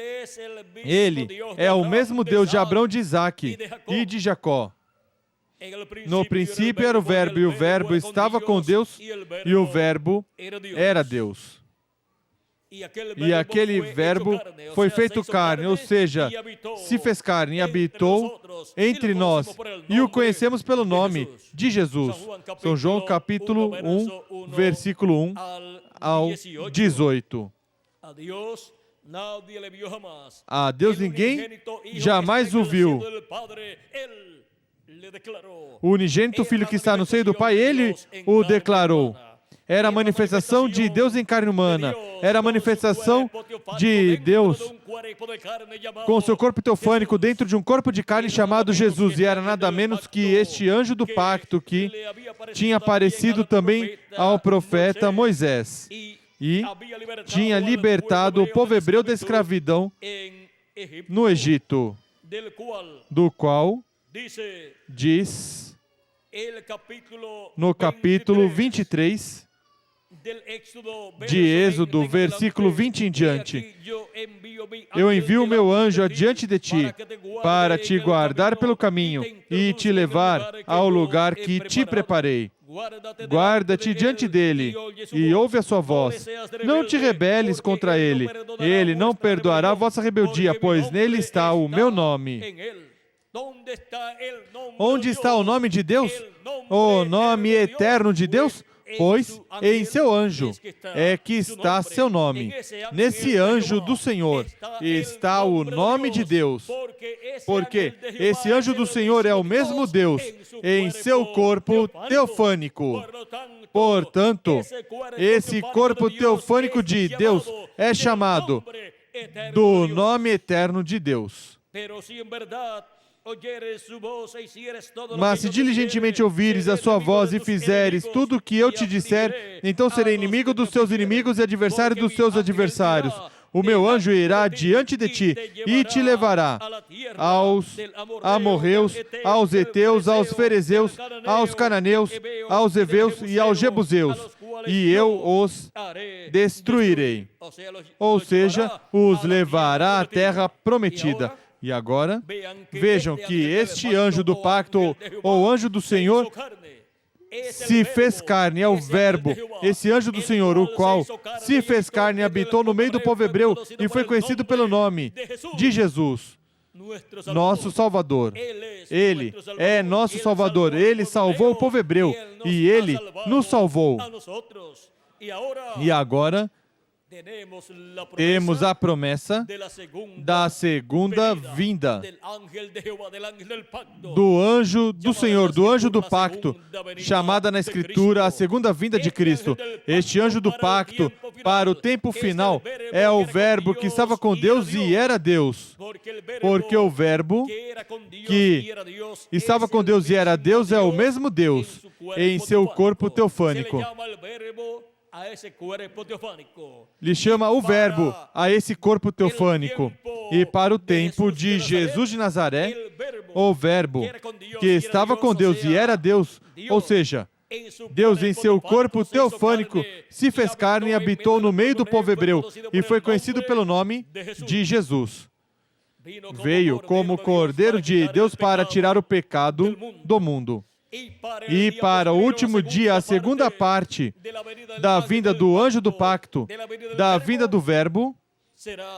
Ele é o mesmo Deus de Abraão, de Isaac e de Jacó. No princípio era o Verbo, e o Verbo estava com Deus, e o Verbo era Deus. E aquele Verbo foi feito carne, ou seja, se fez carne e habitou entre nós, e o conhecemos pelo nome de Jesus. São João capítulo 1, versículo 1 ao 18. A Deus ninguém jamais o viu. O unigênito Filho que está no seio do Pai, Ele o declarou. Era a manifestação de Deus em carne humana. Era a manifestação de Deus com seu corpo teofânico dentro de um corpo de carne chamado Jesus. E era nada menos que este anjo do pacto que tinha aparecido também ao profeta Moisés. E tinha libertado o povo hebreu da escravidão no Egito, do qual diz no capítulo 23 de Êxodo, versículo 20 em diante: eu envio o meu anjo adiante de ti, para te guardar pelo caminho e te levar ao lugar que te preparei. Guarda-te diante dele e ouve a sua voz. Não te rebeles contra ele. Ele não perdoará a vossa rebeldia, pois nele está o meu nome. Onde está o nome de Deus? O nome eterno de Deus? Pois em seu anjo é que está seu nome. Nesse anjo do Senhor está o nome de Deus. Porque esse anjo do Senhor é o mesmo Deus em seu corpo teofânico. Portanto, esse corpo teofânico de Deus é chamado do nome eterno de Deus. Mas se diligentemente ouvires a sua voz e fizeres tudo o que eu te disser, então serei inimigo dos teus inimigos e adversário dos teus adversários. O meu anjo irá diante de ti e te levará aos amorreus, aos heteus, aos ferezeus, aos cananeus, aos heveus e aos jebuseus, e eu os destruirei. Ou seja, os levará à terra prometida. E agora, vejam que este anjo do pacto, ou anjo do Senhor, se fez carne, é o Verbo. Esse anjo do Senhor, o qual se fez carne, habitou no meio do povo hebreu e foi conhecido pelo nome de Jesus, nosso Salvador. Ele é nosso Salvador. Ele salvou o povo hebreu e Ele nos salvou. E agora temos a promessa da segunda vinda do anjo do Senhor, do anjo do pacto, chamada na Escritura a segunda vinda de Cristo. Este anjo do pacto, para o tempo final, é o Verbo que estava com Deus e era Deus. Porque o Verbo que estava com Deus e era Deus é o mesmo Deus em seu corpo teofânico. Lhe chama o Verbo a esse corpo teofânico. E para o tempo de Jesus de Nazaré, o Verbo que estava com Deus e era Deus, ou seja, Deus em seu corpo teofânico se fez carne e habitou no meio do povo hebreu e foi conhecido pelo nome de Jesus. Veio como Cordeiro de Deus para tirar o pecado do mundo. E para o último dia, a segunda parte da vinda do anjo do pacto, da vinda do Verbo,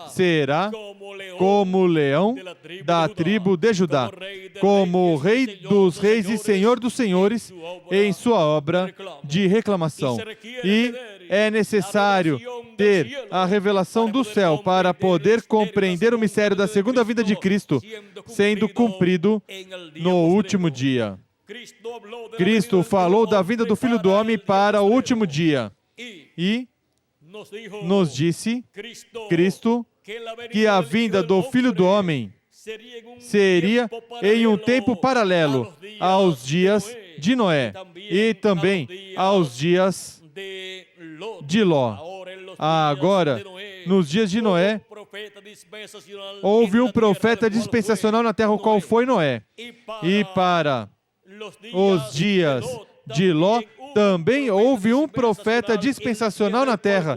será como leão da tribo de Judá, como rei dos reis e senhor dos senhores em sua obra de reclamação. E é necessário ter a revelação do céu para poder compreender o mistério da segunda vinda de Cristo sendo cumprido no último dia. Cristo falou da vinda do Filho do Homem para o último dia e nos disse, Cristo, que a vinda do Filho do Homem seria em um tempo paralelo aos dias de Noé e também aos dias de Ló. Agora, nos dias de Noé, houve um profeta dispensacional na terra, o qual foi Noé. E para os dias de Ló, também houve um profeta dispensacional na terra,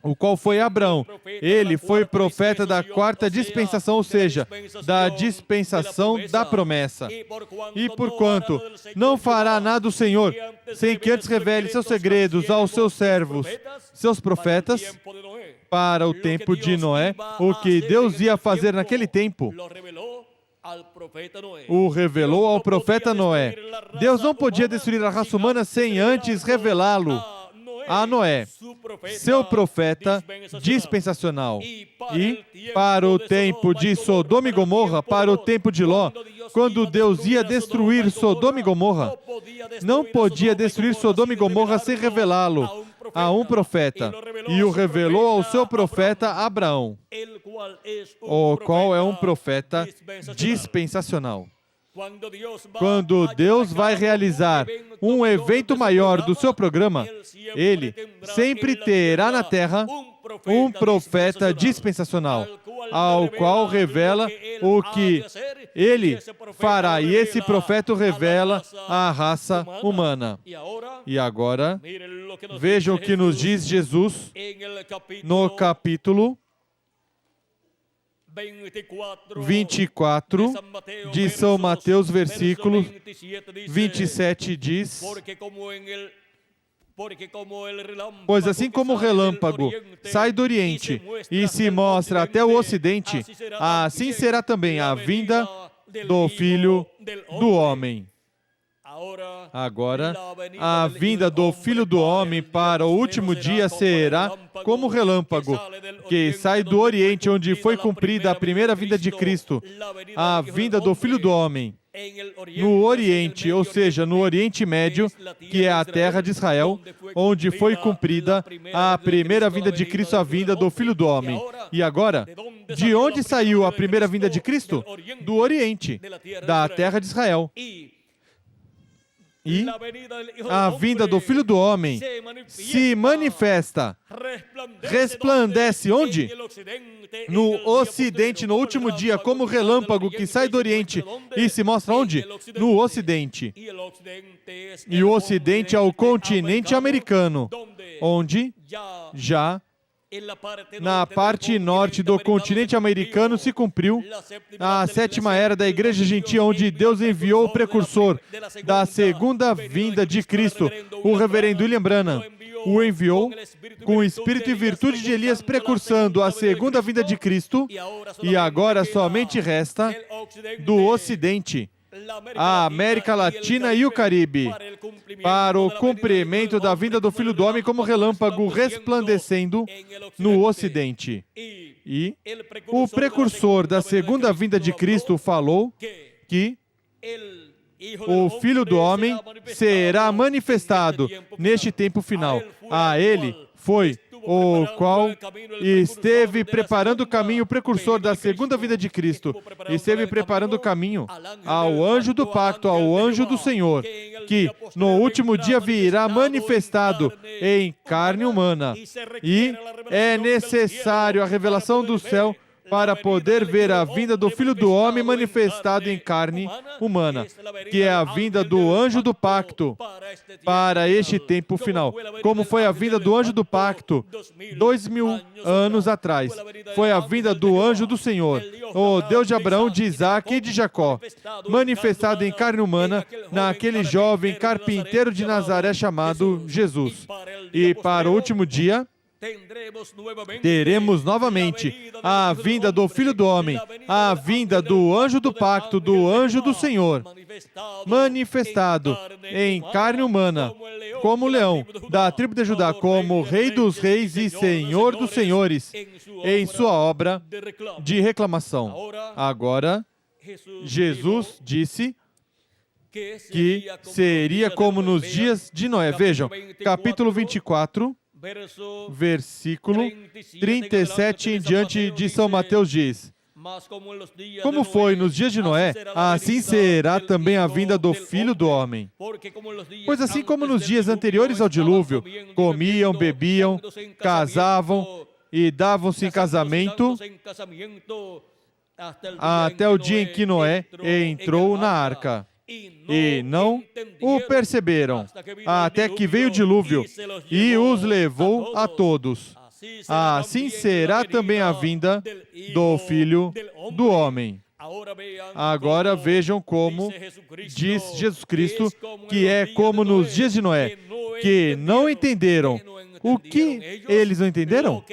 o qual foi Abraão. Ele foi profeta da quarta dispensação, ou seja, da dispensação da promessa. E porquanto não fará nada o Senhor, sem que antes revele seus segredos aos seus servos, seus profetas, para o tempo de Noé, o que Deus ia fazer naquele tempo, o revelou ao profeta Noé. Deus não podia destruir a raça humana sem antes revelá-lo a Noé, seu profeta dispensacional. E para o tempo de Sodoma e Gomorra, para o tempo de Ló, quando Deus ia destruir Sodoma e Gomorra, não podia destruir Sodoma e Gomorra sem revelá-lo a um profeta, e o revelou ao seu profeta Abraão, o qual é um profeta dispensacional. Quando Deus vai realizar um evento maior do seu programa, Ele sempre terá na terra um profeta dispensacional, ao qual revela o que Ele fará, e esse profeta revela a raça humana. E agora, vejam o que nos diz Jesus no capítulo 24 de São Mateus, versículo 27 diz: pois assim como o relâmpago sai do Oriente e se mostra até o Ocidente, assim será também a vinda do Filho do Homem. Agora, a vinda do Filho do Homem para o último dia será como o relâmpago que sai do Oriente, onde foi cumprida a primeira vinda de Cristo. A vinda do Filho do Homem no Oriente, ou seja, no Oriente Médio, que é a terra de Israel, onde foi cumprida a primeira vinda de Cristo, a vinda do Filho do Homem. E agora, de onde saiu a primeira vinda de Cristo? Do Oriente, da terra de Israel. E a vinda do Filho do Homem se manifesta, resplandece onde? No Ocidente, no último dia, como relâmpago que sai do Oriente e se mostra onde? No Ocidente. E o Ocidente é o continente americano, onde já na parte norte do continente americano se cumpriu a sétima era da Igreja Gentia, onde Deus enviou o precursor da segunda vinda de Cristo, o reverendo William Branham. O enviou com o espírito e virtude de Elias, precursando a segunda vinda de Cristo, e agora somente resta do Ocidente a América Latina e o Caribe, para o cumprimento da vinda do Filho do Homem como relâmpago resplandecendo no Ocidente. E o precursor da segunda vinda de Cristo falou que o Filho do Homem será manifestado neste tempo final. A Ele foi o qual esteve preparando o caminho, o precursor da segunda vinda de Cristo, esteve preparando o caminho ao anjo do pacto, ao anjo do Senhor, que no último dia virá manifestado em carne humana. E é necessário a revelação do céu para poder ver a vinda do Filho do Homem manifestado em carne humana, que é a vinda do anjo do pacto para este tempo final. Como foi a vinda do anjo do pacto 2000 anos atrás. Foi a vinda do anjo do Senhor, o Deus de Abraão, de Isaac e de Jacó, manifestado em carne humana naquele jovem carpinteiro de Nazaré chamado Jesus. E para o último dia, teremos novamente a vinda do Filho do Homem, a vinda do anjo do pacto, do anjo do Senhor, manifestado em carne humana, como leão da tribo de Judá, como Rei dos Reis e Senhor dos Senhores, em sua obra de reclamação. Agora, Jesus disse que seria como nos dias de Noé. Vejam, capítulo 24, versículo 37 em diante de São Mateus diz: como foi nos dias de Noé, assim será também a vinda do Filho do Homem. Pois assim como nos dias anteriores ao dilúvio, comiam, bebiam, casavam e davam-se em casamento, até o dia em que Noé entrou na arca. E não o perceberam, até que veio o dilúvio e os levou a todos. Assim será também a vinda do Filho do Homem. Agora vejam como diz Jesus Cristo que é como nos dias de Noé, que não entenderam. O que eles não entenderam?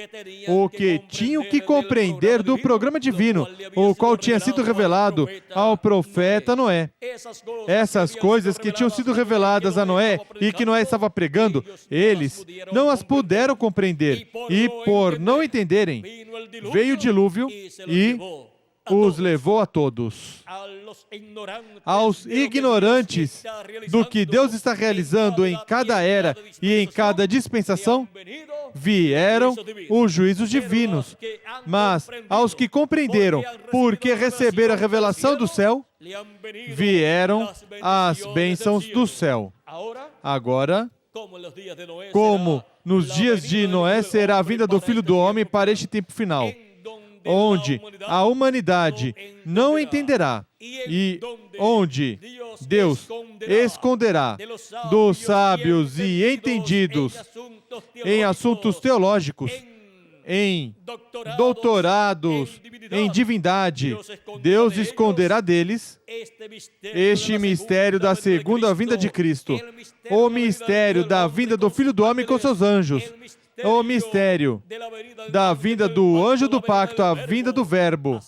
O que tinham que compreender do programa divino, o qual tinha sido revelado ao profeta Noé. Essas coisas que tinham sido reveladas a Noé e que Noé estava pregando, eles não as puderam compreender. E por não entenderem, veio o dilúvio e os levou a todos. Aos ignorantes do que Deus está realizando em cada era e em cada dispensação, vieram os juízos divinos. Mas aos que compreenderam, porque receberam a revelação do céu, vieram as bênçãos do céu. Agora, como nos dias de Noé será a vinda do Filho do Homem para este tempo final, onde a humanidade não entenderá e onde Deus esconderá dos sábios e entendidos em assuntos teológicos, em doutorados, em divindade, Deus esconderá deles este mistério da segunda vinda de Cristo, o mistério da vinda do Filho do Homem com seus anjos, o mistério da vinda do anjo do pacto, a vinda do Verbo,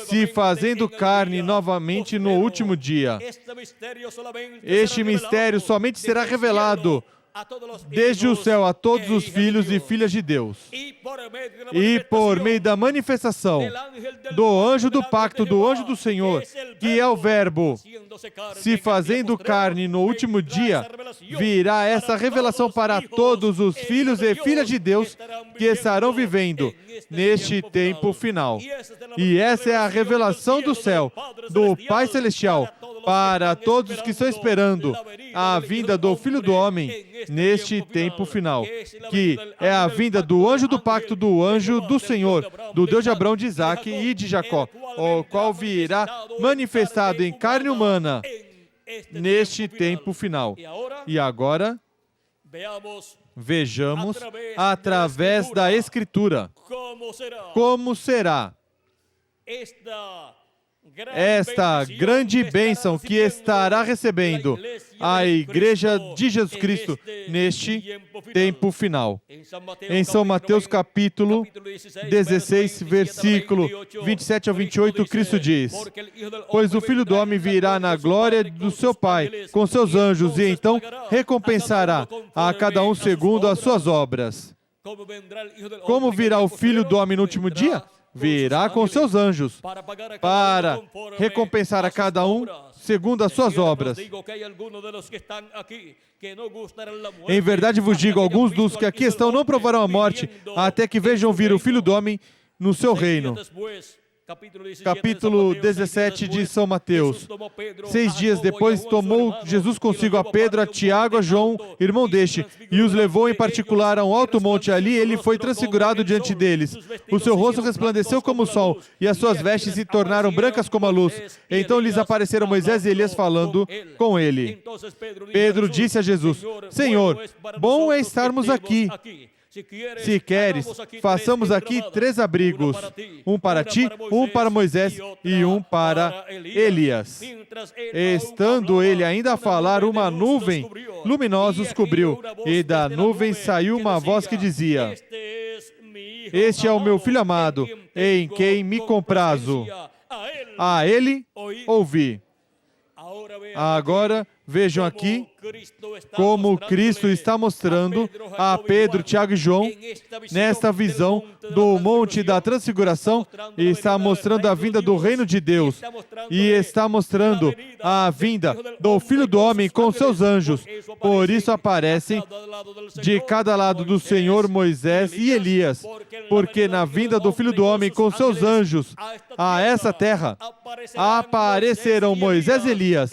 se fazendo carne novamente no último dia. Este mistério somente será revelado desde o céu a todos os filhos e filhas de Deus. E por meio da manifestação do anjo do pacto, do anjo do Senhor, que é o Verbo, se fazendo carne no último dia, virá essa revelação para todos os filhos e filhas de Deus que estarão vivendo neste tempo final. E essa é a revelação do céu, do Pai Celestial, para todos que estão esperando a vinda do Filho do Homem neste tempo final, que é a vinda do anjo do pacto, do anjo do Senhor, do Deus de Abraão, de Isaac e de Jacó, o qual virá manifestado em carne humana neste tempo final. E agora, vejamos, através da Escritura, como será esta grande bênção que estará recebendo a Igreja de Jesus Cristo neste tempo final. Em São Mateus capítulo 16, versículo 27 ao 28, Cristo diz: pois o Filho do Homem virá na glória do seu Pai com seus anjos e então recompensará a cada um segundo as suas obras. Como virá o Filho do Homem no último dia? Virá com seus anjos para recompensar a cada um segundo as suas obras. Em verdade vos digo, alguns dos que aqui estão não provarão a morte até que vejam vir o Filho do Homem no seu reino. capítulo 17 de São Mateus. 6 dias depois, tomou Jesus consigo a Pedro, a Tiago, a João, irmão deste, e os levou em particular a um alto monte. Ali ele foi transfigurado diante deles. O seu rosto resplandeceu como o sol, e as suas vestes se tornaram brancas como a luz. Então lhes apareceram Moisés e Elias falando com ele. Pedro disse a Jesus: Senhor, bom é estarmos aqui. Se queres, façamos aqui 3 abrigos, um para ti, um para Moisés e um para Elias. Estando ele ainda a falar, uma nuvem luminosa os cobriu, e da nuvem saiu uma voz que dizia: Este é o meu Filho amado, em quem me comprazo. A ele ouvi. Agora, vejam aqui como Cristo está mostrando a Pedro, Tiago e João, nesta visão do Monte da Transfiguração, e está mostrando a vinda do reino de Deus, e está mostrando a vinda do Filho do Homem com seus anjos. Por isso aparecem de cada lado do Senhor Moisés e Elias, porque na vinda do Filho do Homem com seus anjos a essa terra aparecerão Moisés e Elias.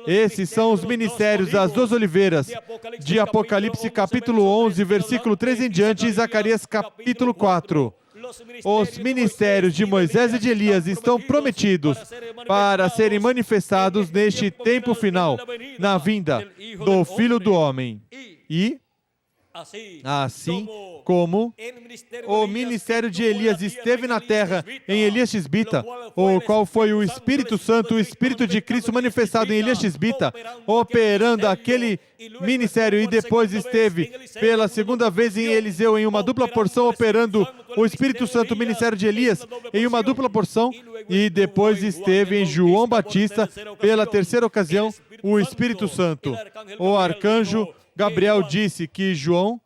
Esses são os ministérios das 2 oliveiras, de Apocalipse capítulo 11, versículo 3 em diante, e Zacarias capítulo 4. Os ministérios de Moisés e de Elias estão prometidos para serem manifestados neste tempo final, na vinda do Filho do Homem. E, assim como o ministério de Elias esteve na terra em Elias Tisbita, o qual foi o Espírito Santo, o Espírito de Cristo manifestado em Elias Tisbita, operando aquele ministério, e depois esteve pela segunda vez em Eliseu em uma dupla porção, operando o Espírito Santo, o ministério de Elias, em uma dupla porção, e depois esteve em João Batista pela terceira ocasião, o Espírito Santo. O arcanjo Gabriel disse que João,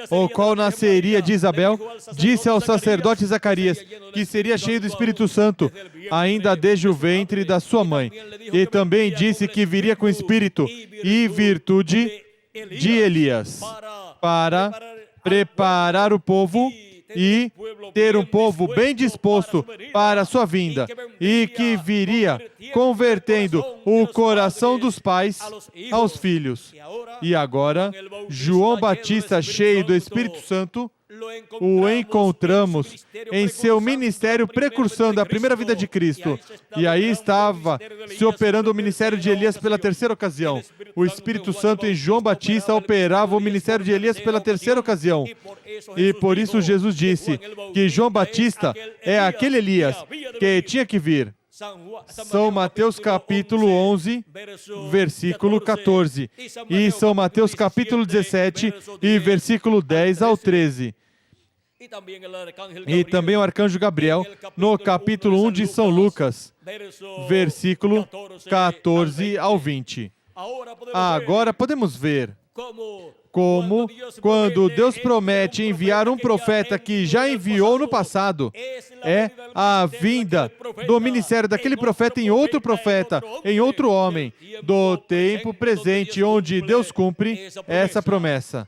o qual nasceria de Isabel, disse ao sacerdote Zacarias que seria cheio do Espírito Santo, ainda desde o ventre da sua mãe. E também disse que viria com espírito e virtude de Elias, para preparar o povo e ter um povo bem disposto para a sua vinda, e que viria convertendo o coração dos pais aos filhos. E agora, João Batista, cheio do Espírito Santo, o encontramos em seu ministério precursando a primeira vinda de Cristo. E aí estava se operando o ministério de Elias pela terceira ocasião. O Espírito Santo em João Batista operava o ministério de Elias pela terceira ocasião. E por isso Jesus disse que João Batista é aquele Elias que tinha que vir. São Mateus capítulo 11, versículo 14. E São Mateus capítulo 17 e versículo 10 ao 13. E também o arcanjo Gabriel, no capítulo 1 de São Lucas, versículo 14 ao 20. Agora podemos ver como, quando Deus promete enviar um profeta que já enviou no passado, é a vinda do ministério daquele profeta em outro profeta, em outro homem, do tempo presente, onde Deus cumpre essa promessa.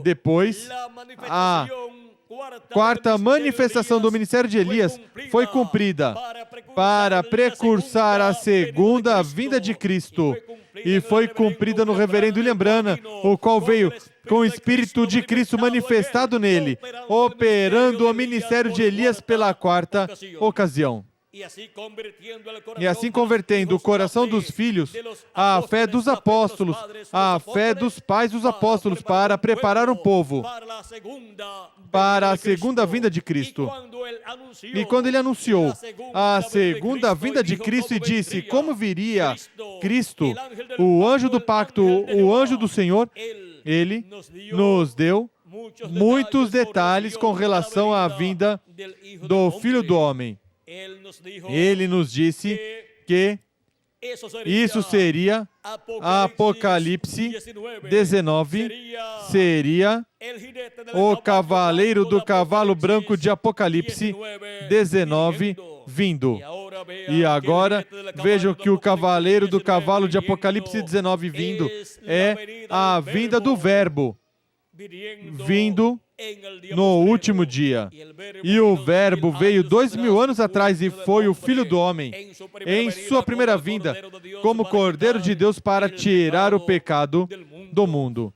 Depois, a quarta manifestação do ministério de Elias foi cumprida para precursar a segunda vinda de Cristo, e foi cumprida no reverendo William Branham, o qual veio com o Espírito de Cristo manifestado nele, operando o ministério de Elias pela quarta ocasião. E assim convertendo o coração dos filhos à fé dos apóstolos, à fé dos pais dos apóstolos, para preparar o povo para a segunda vinda de Cristo. E quando ele anunciou a segunda vinda de Cristo e disse como viria Cristo, o anjo do pacto, o anjo do Senhor, ele nos deu muitos detalhes com relação à vinda do Filho do Homem. Ele nos disse que isso seria Apocalipse 19, seria o cavaleiro do cavalo branco de Apocalipse 19 vindo. E agora, vejam que o cavaleiro do cavalo de Apocalipse 19 vindo é a vinda do Verbo. vindo no último dia. E o Verbo veio 2000 anos atrás e foi o Filho do Homem, em sua primeira vinda, como Cordeiro de Deus para tirar o pecado do mundo.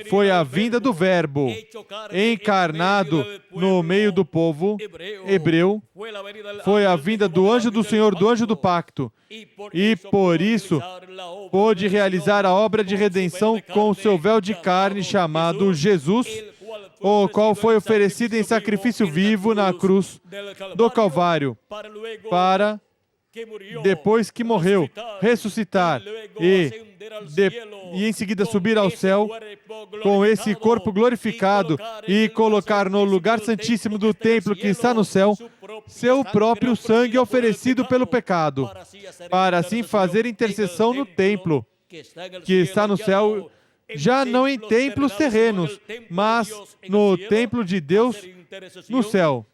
Foi a vinda do Verbo, encarnado no meio do povo hebreu. Foi a vinda do anjo do Senhor, do anjo do pacto. E por isso pôde realizar a obra de redenção com o seu véu de carne chamado Jesus, o qual foi oferecido em sacrifício vivo na cruz do Calvário, para, depois que morreu, ressuscitar e em seguida subir ao céu com esse corpo glorificado e colocar no lugar santíssimo do templo que está no céu seu próprio sangue oferecido pelo pecado, para assim fazer intercessão no templo que está no céu, já não em templos terrenos, mas no templo de Deus no céu.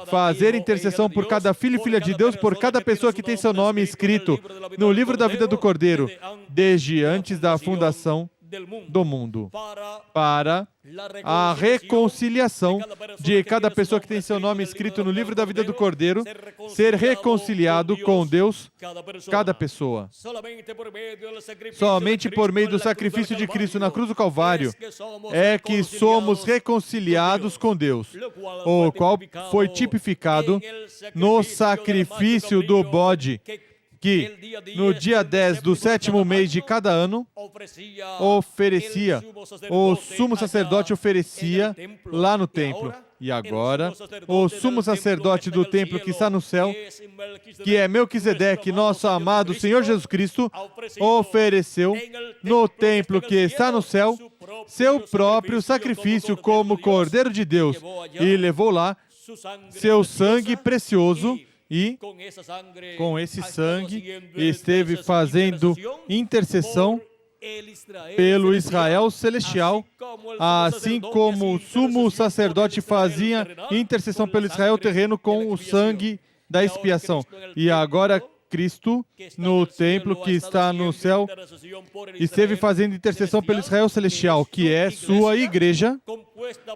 Fazer intercessão por cada filho e filha de Deus, por cada pessoa que tem seu nome escrito no livro da vida do Cordeiro, desde antes da fundação do mundo, para a reconciliação de cada pessoa que tem seu nome escrito no livro da vida do Cordeiro, ser reconciliado com Deus, cada pessoa. Somente por meio do sacrifício de Cristo na cruz do Calvário é que somos reconciliados com Deus, o qual foi tipificado no sacrifício do bode, que no dia 10 do 7º mês de cada ano oferecia, o sumo sacerdote oferecia lá no templo. E agora, o sumo sacerdote do templo que está no céu, que é Melquisedeque, nosso amado Senhor Jesus Cristo, ofereceu no templo que está no céu seu próprio sacrifício como Cordeiro de Deus e levou lá seu sangue precioso. E, com esse sangue, esteve fazendo intercessão pelo Israel celestial, assim como o sumo sacerdote fazia intercessão pelo Israel terreno com o sangue da expiação. E agora Cristo, no templo que está no céu, esteve fazendo intercessão pelo Israel celestial, que é sua igreja,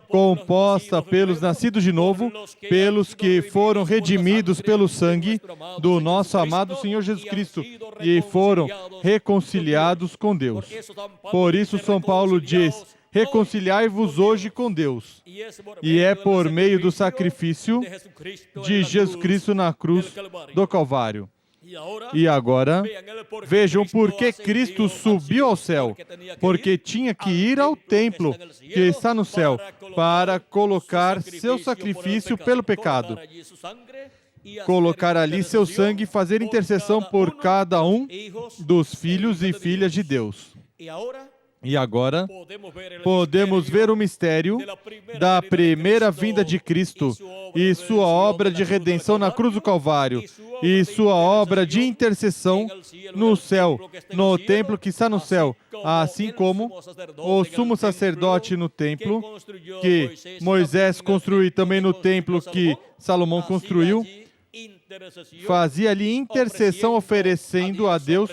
composta pelos nascidos de novo, pelos que foram redimidos pelo sangue do nosso amado Senhor Jesus Cristo e foram reconciliados com Deus. Por isso São Paulo diz: reconciliai-vos hoje com Deus. E é por meio do sacrifício de Jesus Cristo na cruz do Calvário. E agora, vejam por que Cristo subiu ao céu, porque tinha que ir ao templo que está no céu, para colocar seu sacrifício pelo pecado, colocar ali seu sangue e fazer intercessão por cada um dos filhos e filhas de Deus. E agora, podemos ver o mistério da primeira vinda de Cristo e sua obra de redenção na cruz do Calvário e sua obra de intercessão no céu, no templo que está no céu, assim como o sumo sacerdote no templo que Moisés construiu e também no templo que Salomão construiu, fazia ali intercessão oferecendo a Deus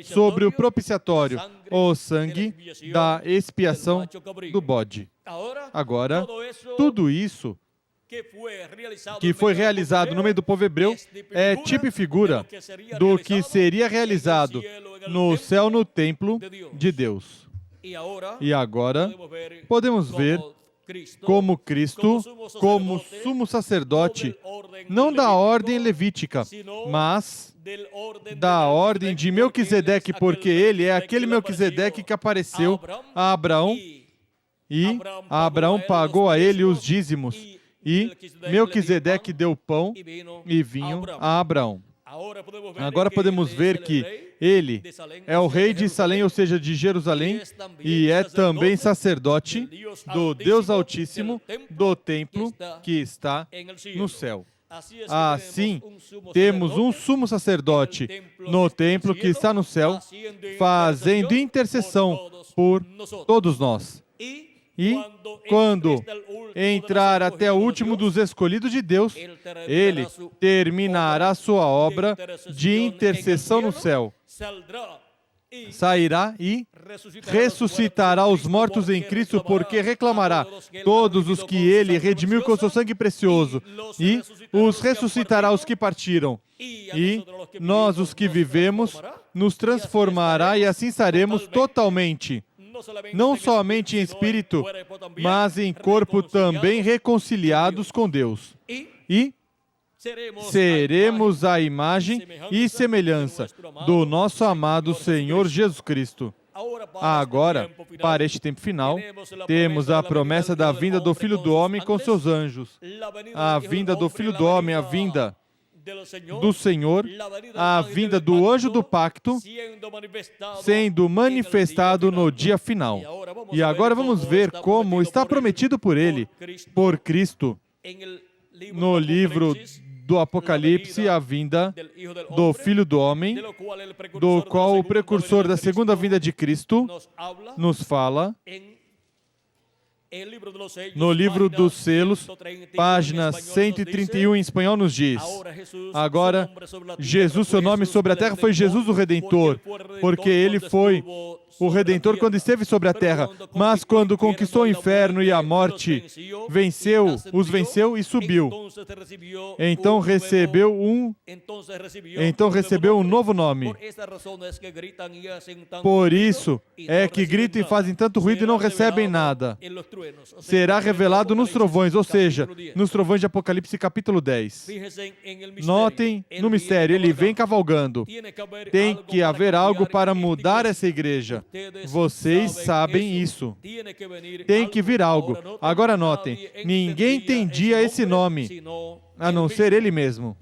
sobre o propiciatório, o sangue da expiação do bode. Agora, tudo isso que foi realizado no meio do povo hebreu é tipo e figura do que seria realizado no céu, no templo de Deus. E agora, podemos ver como Cristo, como sumo sacerdote, não da ordem levítica, mas da ordem de Melquisedeque, porque ele é aquele Melquisedeque que apareceu a Abraão e Abraão pagou a ele os dízimos e Melquisedeque deu pão e vinho a Abraão. Agora podemos ver que ele é o rei de Salém, ou seja, de Jerusalém, e é também sacerdote do Deus Altíssimo, do templo que está no céu. Assim, temos um sumo sacerdote no templo que está no céu, fazendo intercessão por todos nós. E, quando entrar até o último dos escolhidos de Deus, ele terminará sua obra de intercessão no céu. sairá e ressuscitará os mortos em Cristo, porque reclamará todos os que ele redimiu com seu sangue precioso, e os ressuscitará os que partiram. E nós, os que vivemos, nos transformará, e assim estaremos totalmente, não somente em espírito, mas em corpo também reconciliados com Deus. E seremos a imagem e semelhança do nosso amado Senhor Jesus Cristo. Agora, para este tempo final, temos a promessa da vinda do Filho do Homem com seus anjos. A vinda do Filho do Homem, a vinda do Senhor, a vinda do anjo do pacto, sendo manifestado no dia final. E agora vamos ver como está prometido por Ele, por Cristo, no livro do Apocalipse, a vinda do Filho do Homem, do qual o precursor da segunda vinda de Cristo nos fala. No livro dos selos, página 131 em espanhol, nos diz: agora, Jesus, seu nome sobre a terra foi Jesus o Redentor, porque Ele foi o Redentor quando esteve sobre a terra, mas quando conquistou o inferno e a morte, os venceu e subiu. Então recebeu um novo nome. Por isso é que gritam e fazem tanto ruído e não recebem nada. Será revelado nos trovões, ou seja, nos trovões de Apocalipse capítulo 10. Notem no mistério, ele vem cavalgando. Tem que haver algo para mudar essa igreja. Vocês sabem isso. Tem que vir algo. Agora notem, ninguém entendia esse nome, a não ser ele mesmo.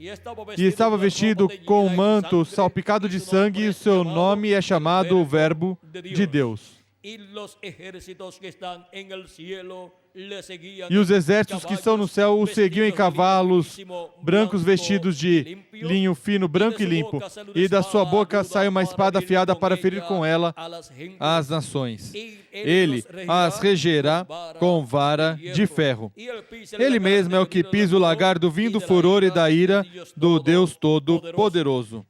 E estava vestido com um manto salpicado de sangue, e o seu nome é chamado o Verbo de Deus. E os exércitos que estão no céu o seguiam em cavalos brancos vestidos de linho fino, branco e limpo. E da sua boca sai uma espada afiada para ferir com ela as nações. Ele as regerá com vara de ferro. Ele mesmo é o que pisa o lagar do vinho do furor e da ira do Deus Todo-Poderoso.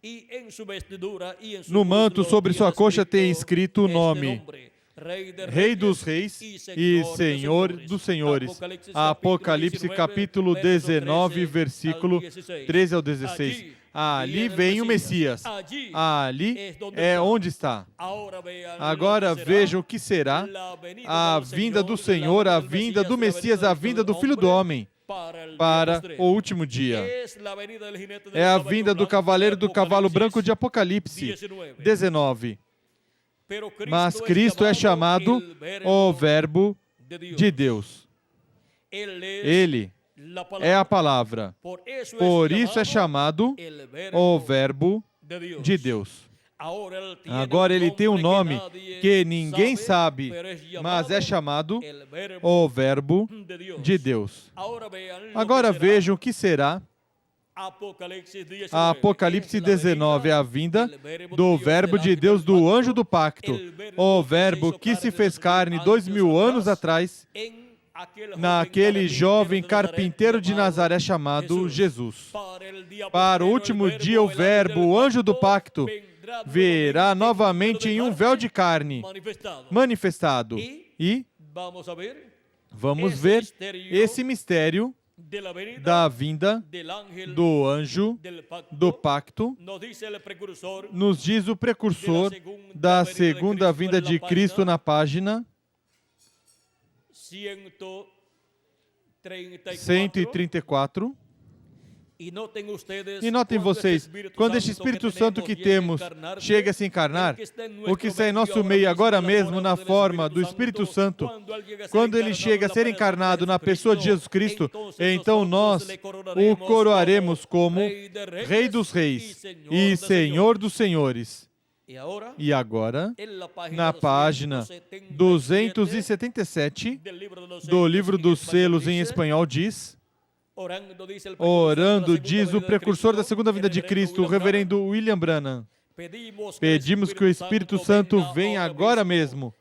No manto sobre sua coxa tem escrito o nome: Rei dos Reis e Senhor dos Senhores. Apocalipse capítulo 19, versículo 13 ao 16. Ali vem o Messias. Ali é onde está. Agora vejam o que será a vinda do Senhor, a vinda do Messias, a vinda do Filho do Homem para o último dia. É a vinda do cavaleiro do cavalo branco de Apocalipse 19. Mas Cristo é chamado o Verbo de Deus. Ele é a palavra. Por isso é chamado o Verbo de Deus. Agora ele tem um nome que ninguém sabe, mas é chamado o Verbo de Deus. Agora vejam o que será Apocalipse 19, a vinda do Verbo de Deus, do anjo do pacto, o Verbo que se fez carne 2000 anos atrás, naquele jovem carpinteiro de Nazaré chamado Jesus. Para o último dia, o Verbo, o anjo do pacto, virá novamente em um véu de carne manifestado. E vamos ver esse mistério da vinda do anjo do pacto. Nos diz o precursor da segunda vinda de Cristo na página 134. E notem vocês, quando este Espírito Santo que temos chega a se encarnar, o que está em nosso meio agora mesmo na forma do Espírito Santo, quando ele chega a ser encarnado na pessoa de Jesus Cristo, então nós o coroaremos como Rei dos Reis e Senhor dos Senhores. E agora, na página 277 do livro dos selos em espanhol diz: orando, diz o precursor da segunda vinda de Cristo, o reverendo William Branham, pedimos que o Espírito Santo venha agora mesmo,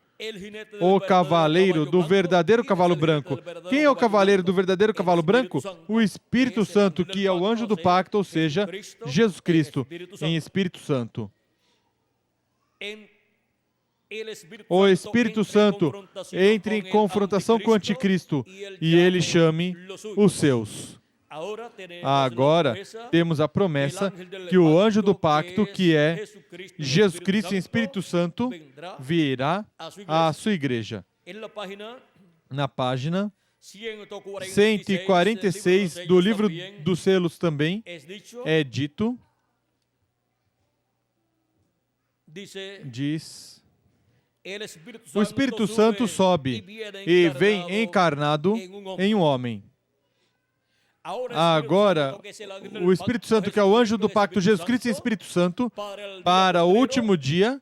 o cavaleiro do verdadeiro cavalo branco. Quem é o cavaleiro do verdadeiro cavalo branco? O Espírito Santo, que é o anjo do pacto, ou seja, Jesus Cristo, em Espírito Santo. o Espírito Santo entre em confrontação com o anticristo e ele chame os seus. Agora temos a promessa que o anjo do pacto, que é Jesus Cristo em Espírito Santo, virá à sua igreja. Na página 146 do livro dos selos também é dito, diz: o Espírito Santo sobe e vem encarnado em um homem. Agora, o Espírito Santo, que é o anjo do pacto, Jesus Cristo e Espírito Santo, para o último dia,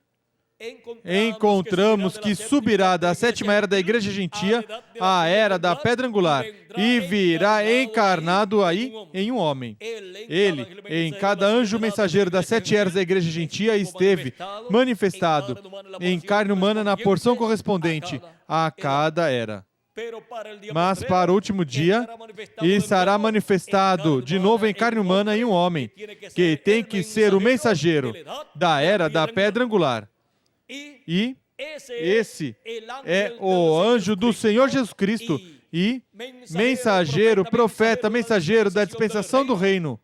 encontramos que subirá da sétima era da igreja gentia à era da pedra angular e virá encarnado aí em um homem. Ele, em cada anjo mensageiro das 7 eras da igreja gentia, esteve manifestado em carne humana na porção correspondente a cada era. Mas para o último dia, estará manifestado de novo em carne humana em um homem, que tem que ser o mensageiro da era da pedra angular. E esse é o anjo do Senhor Jesus Cristo e mensageiro, profeta, mensageiro da dispensação do reino,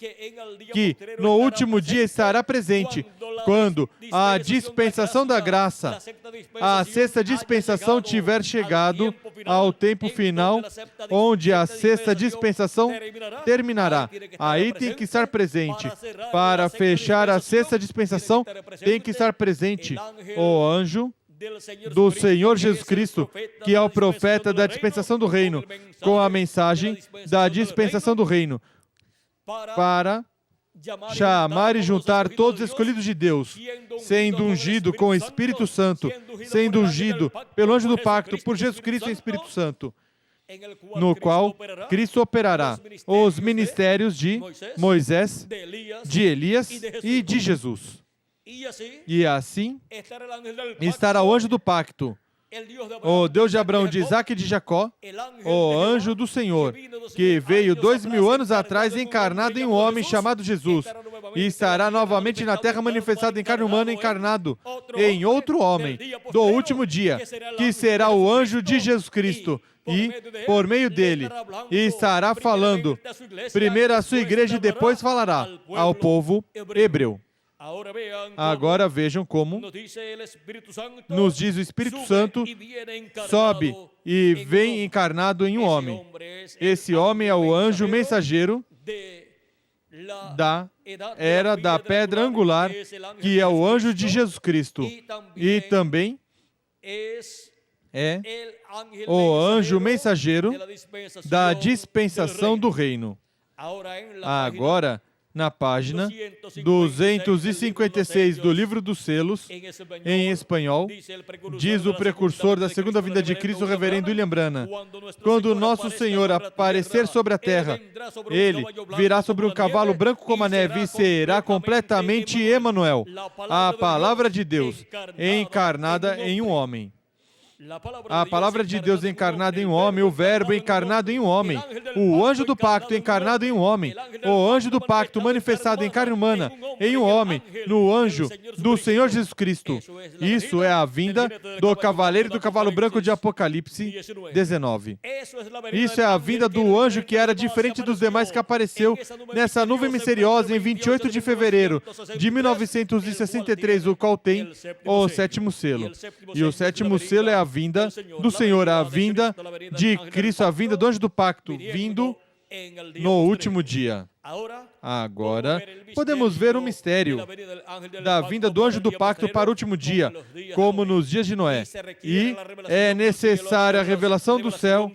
que no último dia estará presente, quando a dispensação da graça, a sexta dispensação tiver chegado ao tempo final, onde a sexta dispensação terminará. Aí tem que estar presente. Para fechar a sexta dispensação, tem que estar presente o anjo do Senhor Jesus Cristo, que é o profeta da dispensação do reino, com a mensagem da dispensação do reino, para chamar e juntar todos os escolhidos de Deus, sendo ungido com o Espírito Santo, sendo ungido pelo anjo do pacto, por Jesus Cristo e Espírito Santo, no qual Cristo operará os ministérios de Moisés, de Elias e de Jesus. E assim estará o anjo do pacto, o Deus de Abraão, de Isaac e de Jacó, o anjo do Senhor, que veio 2000 anos atrás encarnado em um homem chamado Jesus, e estará novamente na terra manifestado em carne humana, encarnado em outro homem, do último dia, que será o anjo de Jesus Cristo, e, por meio dele, estará falando primeiro à sua igreja e depois falará ao povo hebreu. Agora vejam como nos diz o Espírito Santo, sobe e vem encarnado em um homem. Esse homem é o anjo mensageiro da era da pedra angular, que é o anjo de Jesus Cristo. E também é o anjo mensageiro da dispensação do reino. Agora, na página 256 do livro dos selos, em espanhol, diz o precursor da segunda vinda de Cristo, o reverendo William Branham: quando nosso Senhor aparecer sobre a terra, ele virá sobre um cavalo branco como a neve e será completamente Emanuel, a palavra de Deus encarnada em um homem. A palavra de Deus encarnada em um homem, o verbo encarnado em um homem, o anjo do pacto encarnado em um homem, o anjo do pacto manifestado em carne humana em um homem, no anjo do Senhor Jesus Cristo. Isso é a vinda do cavaleiro do cavalo branco de Apocalipse 19. Isso é a vinda do anjo que era diferente dos demais, que apareceu nessa nuvem misteriosa em 28 de fevereiro de 1963, o qual tem o sétimo selo. E o sétimo selo é a vinda do Senhor, a vinda de Cristo, a vinda do anjo do pacto, vindo no último dia. Agora, podemos ver o mistério da vinda do anjo do pacto para o último dia, como nos dias de Noé. E é necessária a revelação do céu,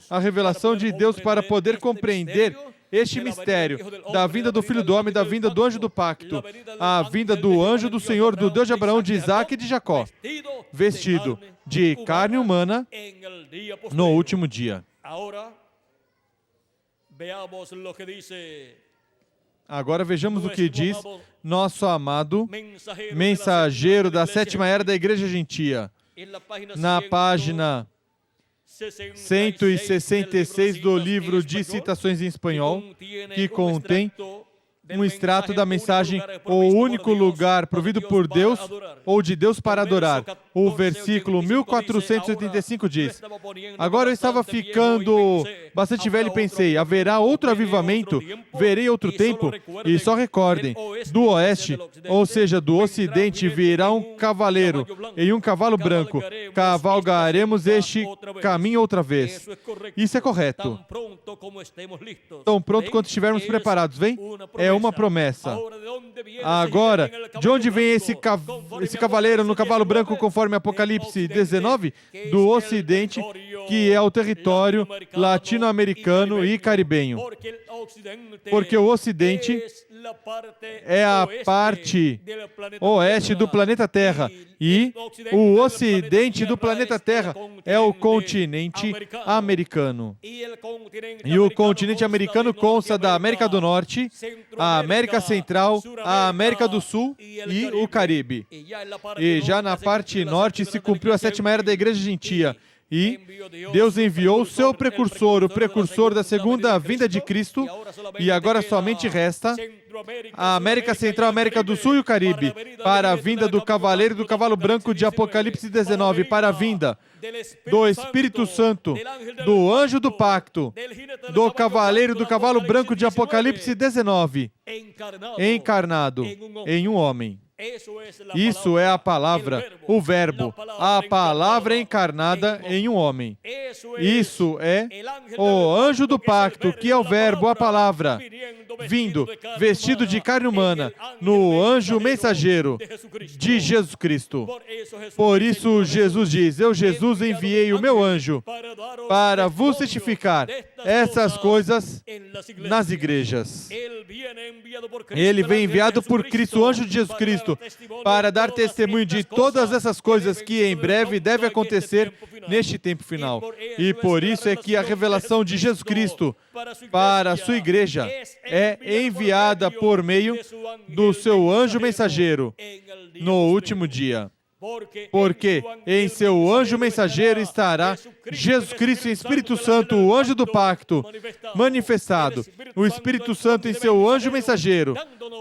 a revelação de Deus, para poder compreender este mistério da vinda do Filho do Homem, da vinda do anjo do pacto, a vinda do anjo do Senhor, do Deus de Abraão, de Isaac e de Jacó, vestido de carne humana no último dia. Agora vejamos o que diz nosso amado mensageiro da sétima era da igreja gentia, na página 166 do livro de citações em espanhol, que contém um extrato da mensagem O único lugar provido por Deus ou de Deus para adorar. O versículo 1485 diz: Agora eu estava ficando bastante velho e pensei, haverá outro avivamento? Verei outro tempo? E só recordem, do oeste, ou seja, do ocidente, virá um cavaleiro em um cavalo branco. Cavalgaremos este caminho outra vez. Isso é correto. Tão pronto quanto estivermos preparados, vem? É uma promessa. Agora, de onde vem esse cavaleiro no cavalo branco, conforme Apocalipse 19? Do ocidente, que é o território latino-americano e caribenho. Porque o ocidente é a parte oeste do planeta Terra e o ocidente do planeta Terra é o continente americano. E o continente americano consta da América do Norte, a América Central, a América do Sul e o Caribe. E já na parte norte se cumpriu a 7ª era da Igreja Gentia. E Deus enviou o seu precursor, o precursor da segunda vinda de Cristo, e agora somente resta a América Central, a América do Sul e o Caribe, para a vinda do cavaleiro e do cavalo branco de Apocalipse 19, para a vinda do Espírito Santo, do anjo do pacto, do cavaleiro e do cavalo branco de Apocalipse 19, encarnado em um homem. Isso é a palavra, o verbo, a palavra encarnada em um homem. Isso é o anjo do pacto, que é o verbo, a palavra, vindo, vestido de carne humana, no anjo mensageiro de Jesus Cristo. Por isso Jesus diz, eu, Jesus, enviei o meu anjo para vos testificar essas coisas nas igrejas. Ele vem enviado por Cristo, o anjo de Jesus Cristo, para dar testemunho de todas essas coisas que em breve deve acontecer neste tempo final. E por isso é que a revelação de Jesus Cristo para a sua igreja é enviada por meio do seu anjo mensageiro no último dia. Porque em seu anjo mensageiro estará Jesus Cristo e Espírito Santo, o anjo do pacto, manifestado. O Espírito Santo em seu anjo mensageiro,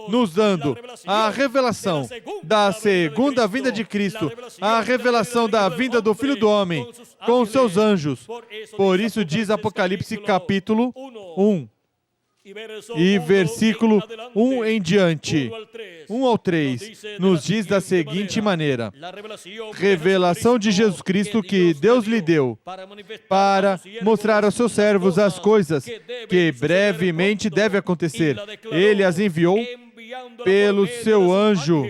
nos dando a revelação da segunda vinda de Cristo, a revelação da vinda do Filho do Homem com os seus anjos. Por isso diz Apocalipse capítulo 1. E versículo 1 em diante, 1 ao 3, nos diz da seguinte maneira: revelação de Jesus Cristo que Deus lhe deu para mostrar aos seus servos as coisas que brevemente devem acontecer. Ele as enviou pelo seu anjo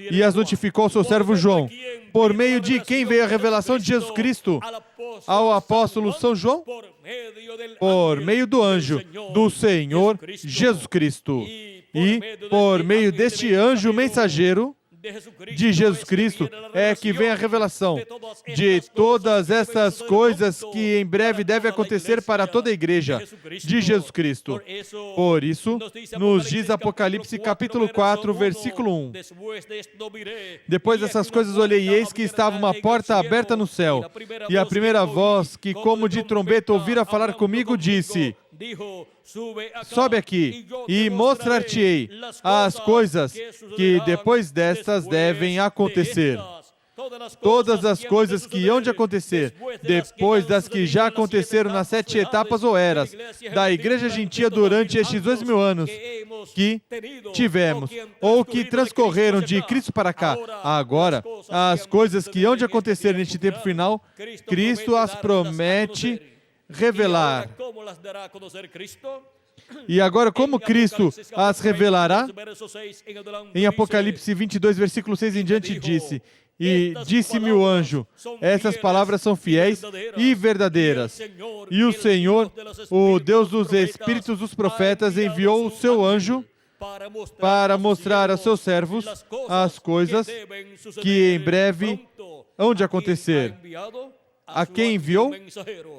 e as notificou ao seu servo João. Por meio de quem veio a revelação de Jesus Cristo ao apóstolo São João? Por meio do anjo do Senhor Jesus Cristo. E por meio deste anjo mensageiro de Jesus Cristo é que vem a revelação de todas essas coisas que em breve devem acontecer para toda a igreja de Jesus Cristo. Por isso, nos diz Apocalipse capítulo 4, versículo 1. Depois dessas coisas olhei e eis que estava uma porta aberta no céu, e a primeira voz que como de trombeta ouvira falar comigo disse: sobe aqui e mostrar-te-ei as coisas que depois destas devem acontecer. Todas as coisas que hão de acontecer depois das que já aconteceram nas 7 etapas ou eras da Igreja Gentia durante estes 2000 anos que tivemos ou que transcorreram de Cristo para cá. Agora, as coisas que hão de acontecer neste tempo final, Cristo as promete revelar. E agora, como Cristo as revelará? Em Apocalipse 22, versículo 6 em diante, disse: e disse-me o anjo, essas palavras são fiéis e verdadeiras. E o Senhor, o Deus dos Espíritos dos profetas, enviou o seu anjo para mostrar a seus servos as coisas que em breve hão de acontecer. A quem enviou?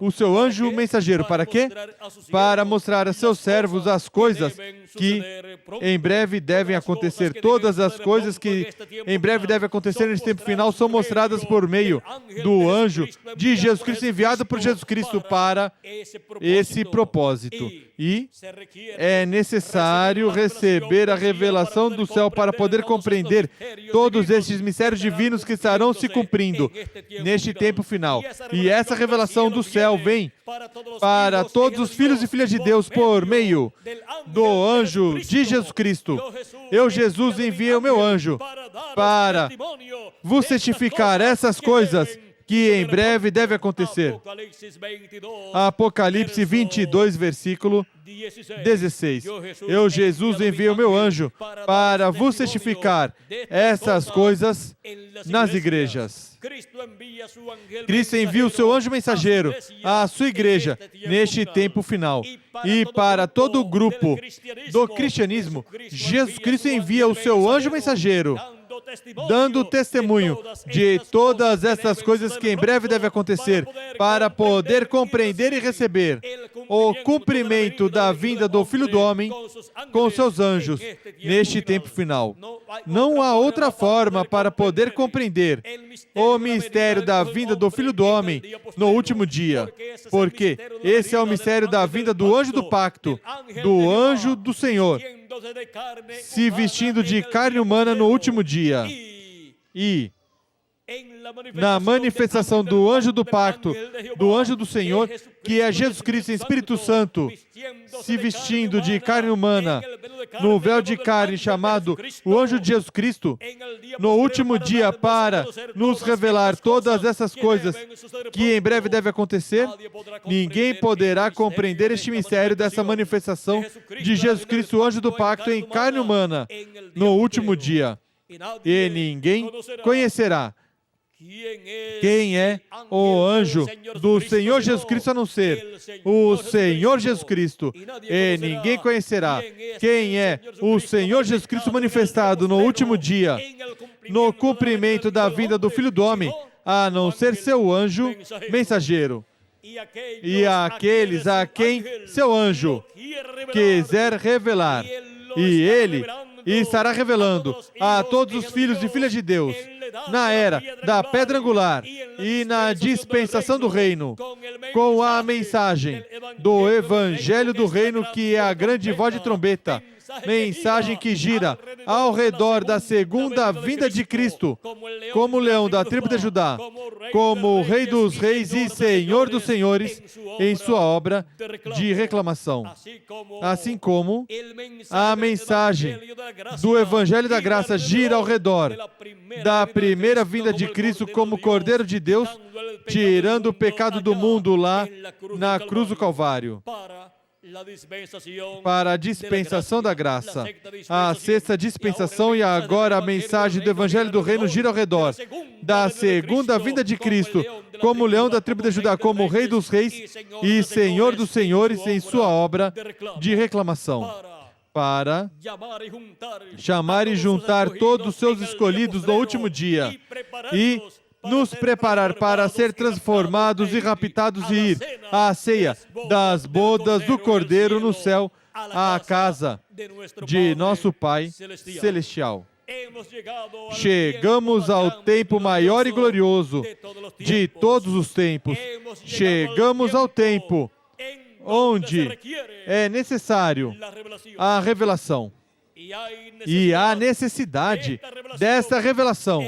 O seu anjo mensageiro. Para quê? Para mostrar a seus servos as coisas que em breve devem acontecer. Todas as coisas que em breve devem acontecer nesse tempo final são mostradas por meio do anjo de Jesus Cristo, enviado por Jesus Cristo para esse propósito. E é necessário receber a revelação do céu para poder compreender todos estes mistérios divinos que estarão se cumprindo neste tempo final. E essa revelação do céu vem para todos os filhos e filhas de Deus por meio do anjo de Jesus Cristo. Eu, Jesus, enviei o meu anjo para vos certificar essas coisas que em breve deve acontecer. Apocalipse 22, versículo 16. Eu, Jesus, enviei o meu anjo para vos certificar essas coisas nas igrejas. Cristo envia o seu anjo mensageiro à sua igreja neste tempo final. E para todo o grupo do cristianismo, Jesus Cristo envia o seu anjo mensageiro, dando testemunho de todas essas coisas que em breve devem acontecer, para poder compreender e receber o cumprimento da vinda do Filho do Homem com seus anjos neste tempo final. Não há outra forma para poder compreender o mistério da vinda do Filho do Homem no último dia, porque esse é o mistério da vinda do anjo do pacto, do anjo do Senhor, se vestindo de carne humana no último dia. E na manifestação do anjo do pacto, do anjo do Senhor, que é Jesus Cristo em Espírito Santo, se vestindo de carne humana, no véu de carne chamado o anjo de Jesus Cristo, no último dia, para nos revelar todas essas coisas que em breve devem acontecer. Ninguém poderá compreender este mistério dessa manifestação de Jesus Cristo, o anjo do pacto, em carne humana, no último dia. E ninguém conhecerá quem é o anjo do Senhor Jesus Cristo, a não ser o Senhor Jesus Cristo. E ninguém conhecerá quem é o Senhor Jesus Cristo manifestado no último dia, no cumprimento da vinda do Filho do Homem, a não ser seu anjo mensageiro. E aqueles a quem seu anjo quiser revelar, e ele estará revelando a todos os filhos e filhas de Deus, na era da pedra angular e na dispensação do reino, com a mensagem do Evangelho do Reino, que é a grande voz de trombeta, mensagem que gira ao redor da segunda vinda de Cristo, como o leão da tribo de Judá, como o Rei dos Reis e Senhor dos Senhores, em sua obra de reclamação. Assim como a mensagem do Evangelho da Graça gira ao redor da primeira vinda de Cristo como Cordeiro de Deus, tirando o pecado do mundo lá na cruz do Calvário, para a dispensação da graça, a sexta dispensação, e agora a mensagem do Evangelho do Reino gira ao redor da segunda vinda de Cristo, como leão da tribo de Judá, como Rei dos Reis e Senhor dos Senhores, em sua obra de reclamação, para chamar e juntar todos os seus escolhidos no último dia e nos preparar para ser transformados e raptados e ir à ceia das bodas do Cordeiro no céu, à casa de nosso Pai Celestial. Chegamos ao tempo maior e glorioso de todos os tempos. Chegamos ao tempo onde é necessário a revelação. E há necessidade dessa revelação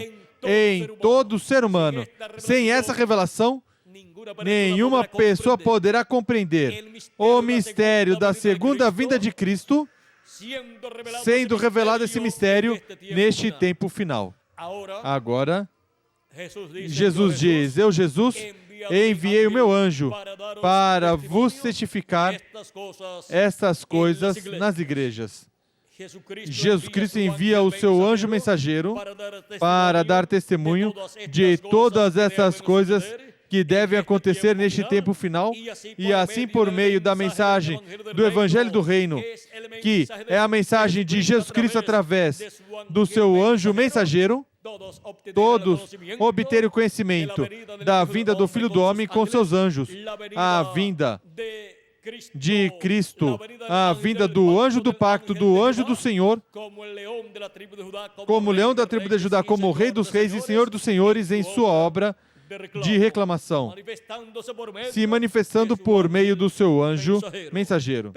em todo ser humano. Sem essa revelação, nenhuma pessoa poderá compreender o mistério da segunda vinda de Cristo, sendo revelado esse mistério neste tempo final. Agora, Jesus diz: Eu, Jesus, enviei o meu anjo para vos certificar estas coisas nas igrejas. Jesus Cristo envia o seu anjo mensageiro para dar testemunho de todas essas coisas que devem acontecer neste tempo final, e assim, por meio da mensagem do Evangelho do Reino, que é a mensagem de Jesus Cristo através do seu anjo mensageiro, todos obterem o conhecimento da vinda do Filho do Homem com seus anjos, a vinda de Cristo, a vinda do anjo do pacto, do anjo do Senhor, como leão da tribo de Judá, como Rei dos Reis e Senhor dos Senhores, em sua obra de reclamação, se manifestando por meio do seu anjo mensageiro.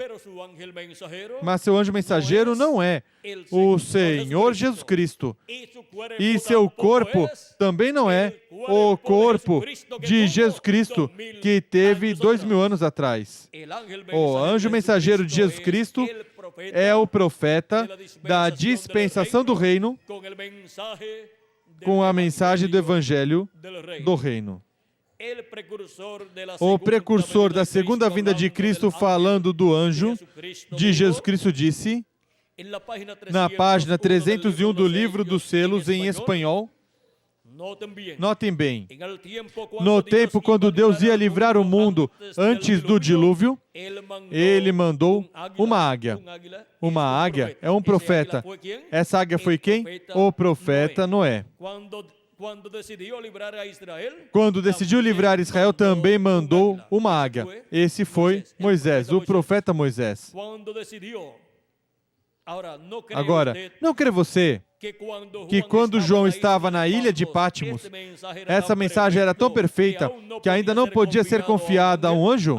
Mas seu anjo mensageiro não é o Senhor Jesus Cristo. E seu corpo também não é o corpo de Jesus Cristo que teve 2000 anos atrás. O anjo mensageiro de Jesus Cristo é o profeta da dispensação do reino com a mensagem do Evangelho do Reino. O precursor da segunda vinda de Cristo, falando do anjo de Jesus Cristo, disse, na página 301 do livro dos selos em espanhol, notem bem, no tempo quando Deus ia livrar o mundo antes do dilúvio, Ele mandou uma águia. Uma águia é um profeta. Essa águia foi quem? O profeta Noé. Quando decidiu livrar Israel, também mandou uma águia. Esse foi Moisés, o profeta Moisés. Agora, não crê você que quando João estava na ilha de Patmos, essa mensagem era tão perfeita que ainda não podia ser confiada a um anjo?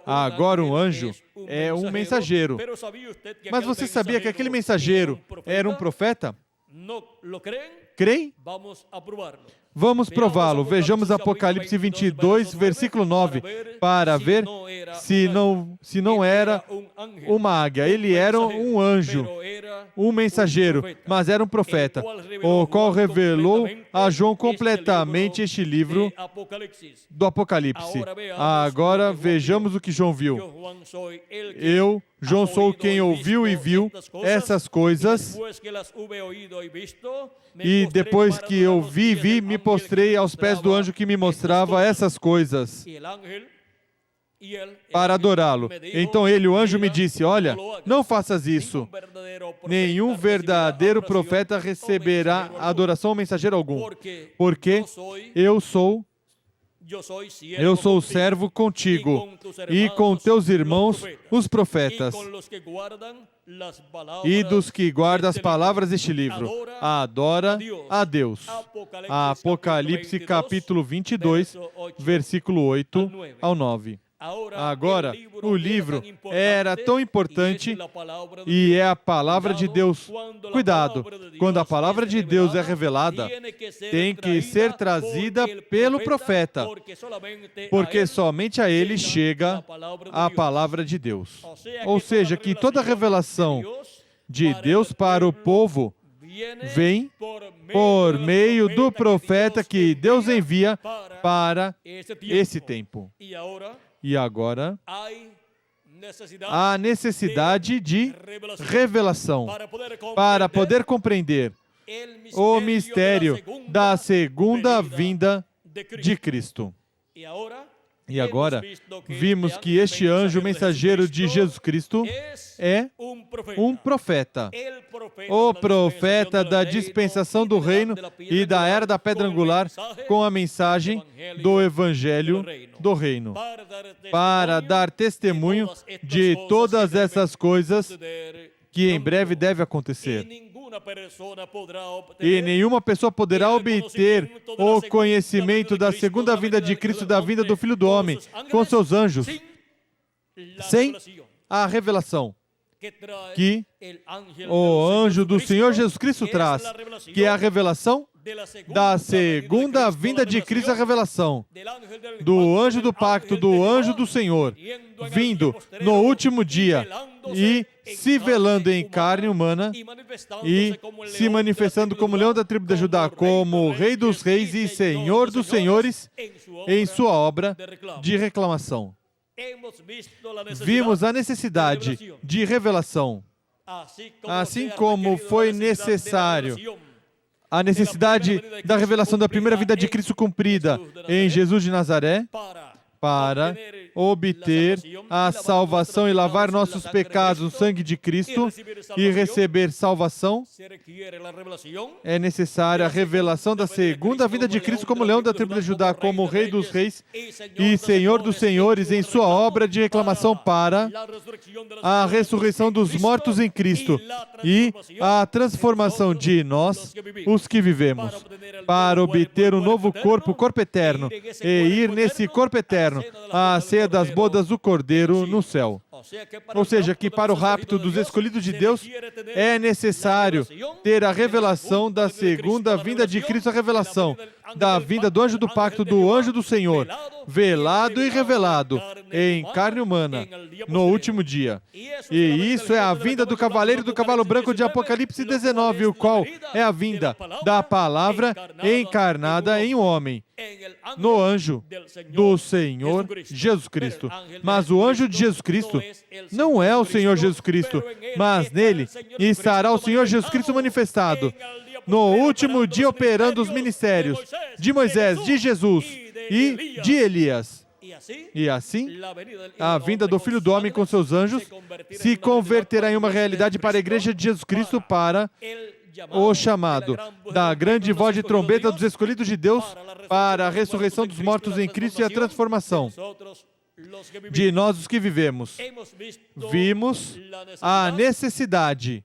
Agora um anjo é um mensageiro. Mas você sabia que aquele mensageiro era um profeta? Creem? Vamos prová-lo. Vejamos Apocalipse 22, versículo 9, para ver se não era uma águia. Ele era um anjo, um mensageiro, mas era um profeta, o qual revelou a João completamente este livro do Apocalipse. Agora vejamos o que João viu. Eu, João, sou quem ouviu e viu essas coisas, e depois que eu vi, me postrei aos pés do anjo que me mostrava essas coisas para adorá-lo. Então ele, o anjo, me disse, olha, não faças isso. Nenhum verdadeiro profeta receberá adoração ou mensageiro algum, porque eu sou o servo contigo e com teus irmãos, os profetas, e dos que guardam as palavras deste livro. Adora a Deus. Apocalipse capítulo 22, versículo 8 ao 9. Agora, o livro era tão importante e é a palavra de Deus. Cuidado, quando a palavra de Deus é revelada, tem que ser trazida pelo profeta, porque somente a ele chega a palavra de Deus. Ou seja, que toda revelação de Deus para o povo vem por meio do profeta que Deus envia para esse tempo. E agora, há necessidade de revelação para poder compreender o mistério da segunda vinda de Cristo. E agora, vimos que este anjo mensageiro de Jesus Cristo é um profeta. O profeta da dispensação do reino e da era da pedra angular com a mensagem do Evangelho do Reino, para dar testemunho de todas essas coisas que em breve deve acontecer. E nenhuma pessoa poderá obter o conhecimento da segunda vinda de Cristo, da vinda do Filho do Homem, com seus anjos, sem a revelação que o anjo do Senhor Jesus Cristo traz, que é a revelação da segunda vinda de Cristo, a revelação do anjo do pacto, do anjo do Senhor, vindo no último dia e se velando em carne humana e se manifestando como leão da tribo de Judá, como Rei dos Reis e Senhor dos Senhores em sua obra de reclamação. Vimos a necessidade de revelação, assim como foi necessário a necessidade da revelação da primeira vinda de Cristo cumprida em Jesus de Nazaré, para obter a salvação e lavar nossos pecados no sangue de Cristo e receber salvação, é necessária a revelação da segunda vinda de Cristo como leão da tribo de Judá, como Rei dos Reis e Senhor dos Senhores em sua obra de reclamação para a ressurreição dos mortos em Cristo e a transformação de nós, os que vivemos, para obter um novo corpo, corpo eterno, e ir nesse corpo eterno à ceia das bodas do Cordeiro no céu. Ou seja, que para o rapto dos escolhidos de Deus é necessário ter a revelação da segunda vinda de Cristo, a revelação da vinda do anjo do pacto, do anjo do Senhor, velado e revelado em carne humana no último dia. E isso é a vinda do cavaleiro e do cavalo branco de Apocalipse 19, o qual é a vinda da palavra encarnada em um homem, no anjo do Senhor Jesus Cristo. Mas o anjo de Jesus Cristo não é o Senhor Jesus Cristo, mas nele estará o Senhor Jesus Cristo manifestado no último dia, operando os ministérios de Moisés, de Jesus e de Elias. E assim, a vinda do Filho do Homem com seus anjos se converterá em uma realidade para a Igreja de Jesus Cristo, para o chamado da grande voz de trombeta dos escolhidos de Deus, para a ressurreição dos mortos em Cristo e a transformação de nós, os que vivemos. Vimos a necessidade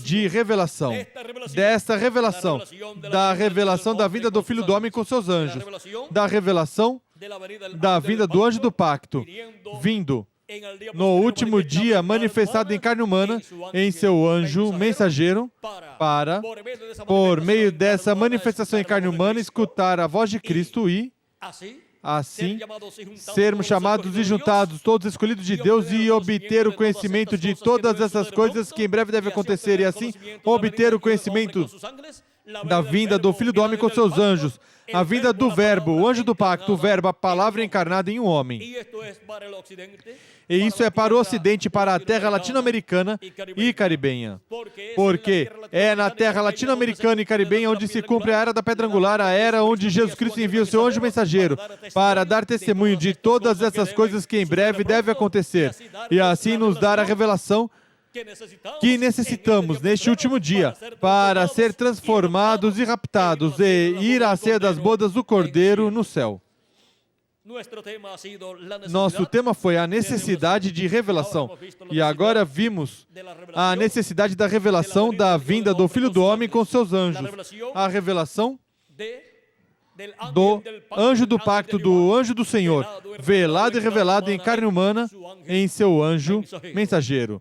de revelação, desta revelação, da revelação da vinda do Filho do Homem com seus anjos, da revelação da vinda do anjo do pacto, vindo no último dia, manifestado em carne humana, em seu anjo mensageiro, para, por meio dessa manifestação em carne humana, escutar a voz de Cristo e, assim, sermos chamados e juntados, todos escolhidos de Deus, e obter o conhecimento de todas essas coisas que em breve devem acontecer, e assim, obter o conhecimento da vinda do Filho do Homem com seus anjos, a vinda do Verbo, o anjo do pacto, o Verbo, a palavra encarnada em um homem. E isso é para o Ocidente, para a terra latino-americana e caribenha. Porque é na terra latino-americana e caribenha onde se cumpre a era da pedra angular, a era onde Jesus Cristo envia o seu anjo mensageiro para dar testemunho de todas essas coisas que em breve devem acontecer, e assim nos dar a revelação que necessitamos neste último dia para ser transformados e raptados e ir à ceia das bodas do Cordeiro no céu. Nosso tema foi a necessidade de revelação. E agora vimos a necessidade da revelação da vinda do Filho do Homem com seus anjos. A revelação do anjo do pacto, do anjo do Senhor, velado e revelado em carne humana em seu anjo mensageiro.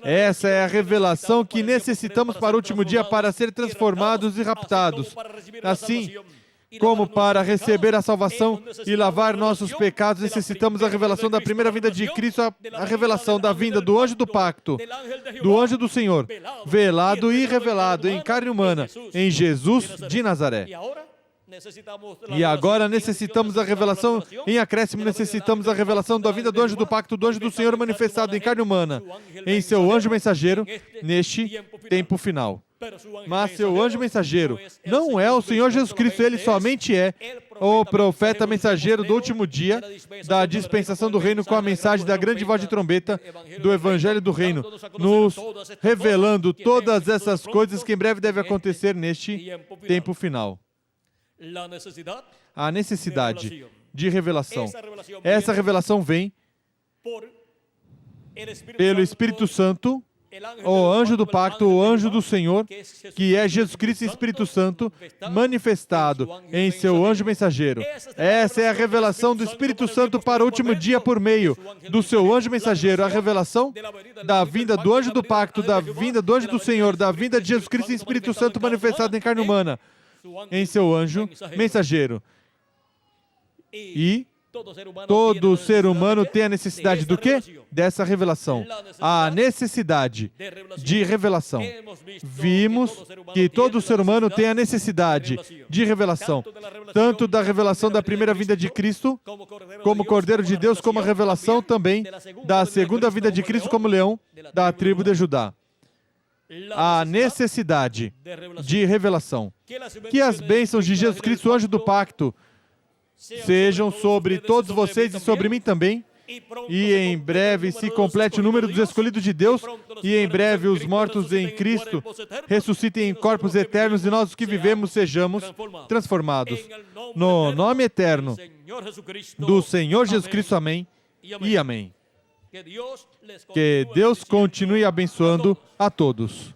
Essa é a revelação que necessitamos para o último dia para ser transformados e raptados. Assim como para receber a salvação e lavar nossos pecados, necessitamos a revelação da primeira vinda de Cristo, a revelação da vinda do anjo do pacto, do anjo do Senhor, velado e revelado em carne humana em Jesus de Nazaré. E agora necessitamos a revelação, em acréscimo necessitamos a revelação da vinda do anjo do pacto, do anjo do Senhor manifestado em carne humana, em seu anjo mensageiro, neste tempo final. Mas seu anjo mensageiro não é o Senhor Jesus Cristo, ele somente é o profeta mensageiro do último dia, da dispensação do reino, com a mensagem da grande voz de trombeta do Evangelho do Reino, nos revelando todas essas coisas que em breve devem acontecer neste tempo final. A necessidade de revelação. Essa revelação vem pelo Espírito Santo, o anjo do pacto, o anjo do Senhor, que é Jesus Cristo e Espírito Santo, manifestado em seu anjo mensageiro. Essa é a revelação do Espírito Santo para o último dia por meio do seu anjo mensageiro. A revelação da vinda do anjo do pacto, da vinda do anjo do Senhor, da vinda de Jesus Cristo e Espírito Santo manifestado em carne humana, em seu anjo mensageiro. E todo ser humano tem a necessidade do quê? Dessa revelação. A necessidade de revelação. Vimos que todo ser humano tem a necessidade de revelação. Tanto da revelação da primeira vinda de Cristo, como Cordeiro de Deus, como a revelação também da segunda vinda de Cristo como leão da tribo de Judá. A necessidade de revelação. Que as bênçãos de Jesus Cristo, o anjo do pacto, sejam sobre todos vocês e sobre mim também, e em breve se complete o número dos escolhidos de Deus, e em breve os mortos em Cristo ressuscitem em corpos eternos, e nós os que vivemos sejamos transformados. No nome eterno do Senhor Jesus Cristo, amém e amém. Que Deus continue abençoando a todos.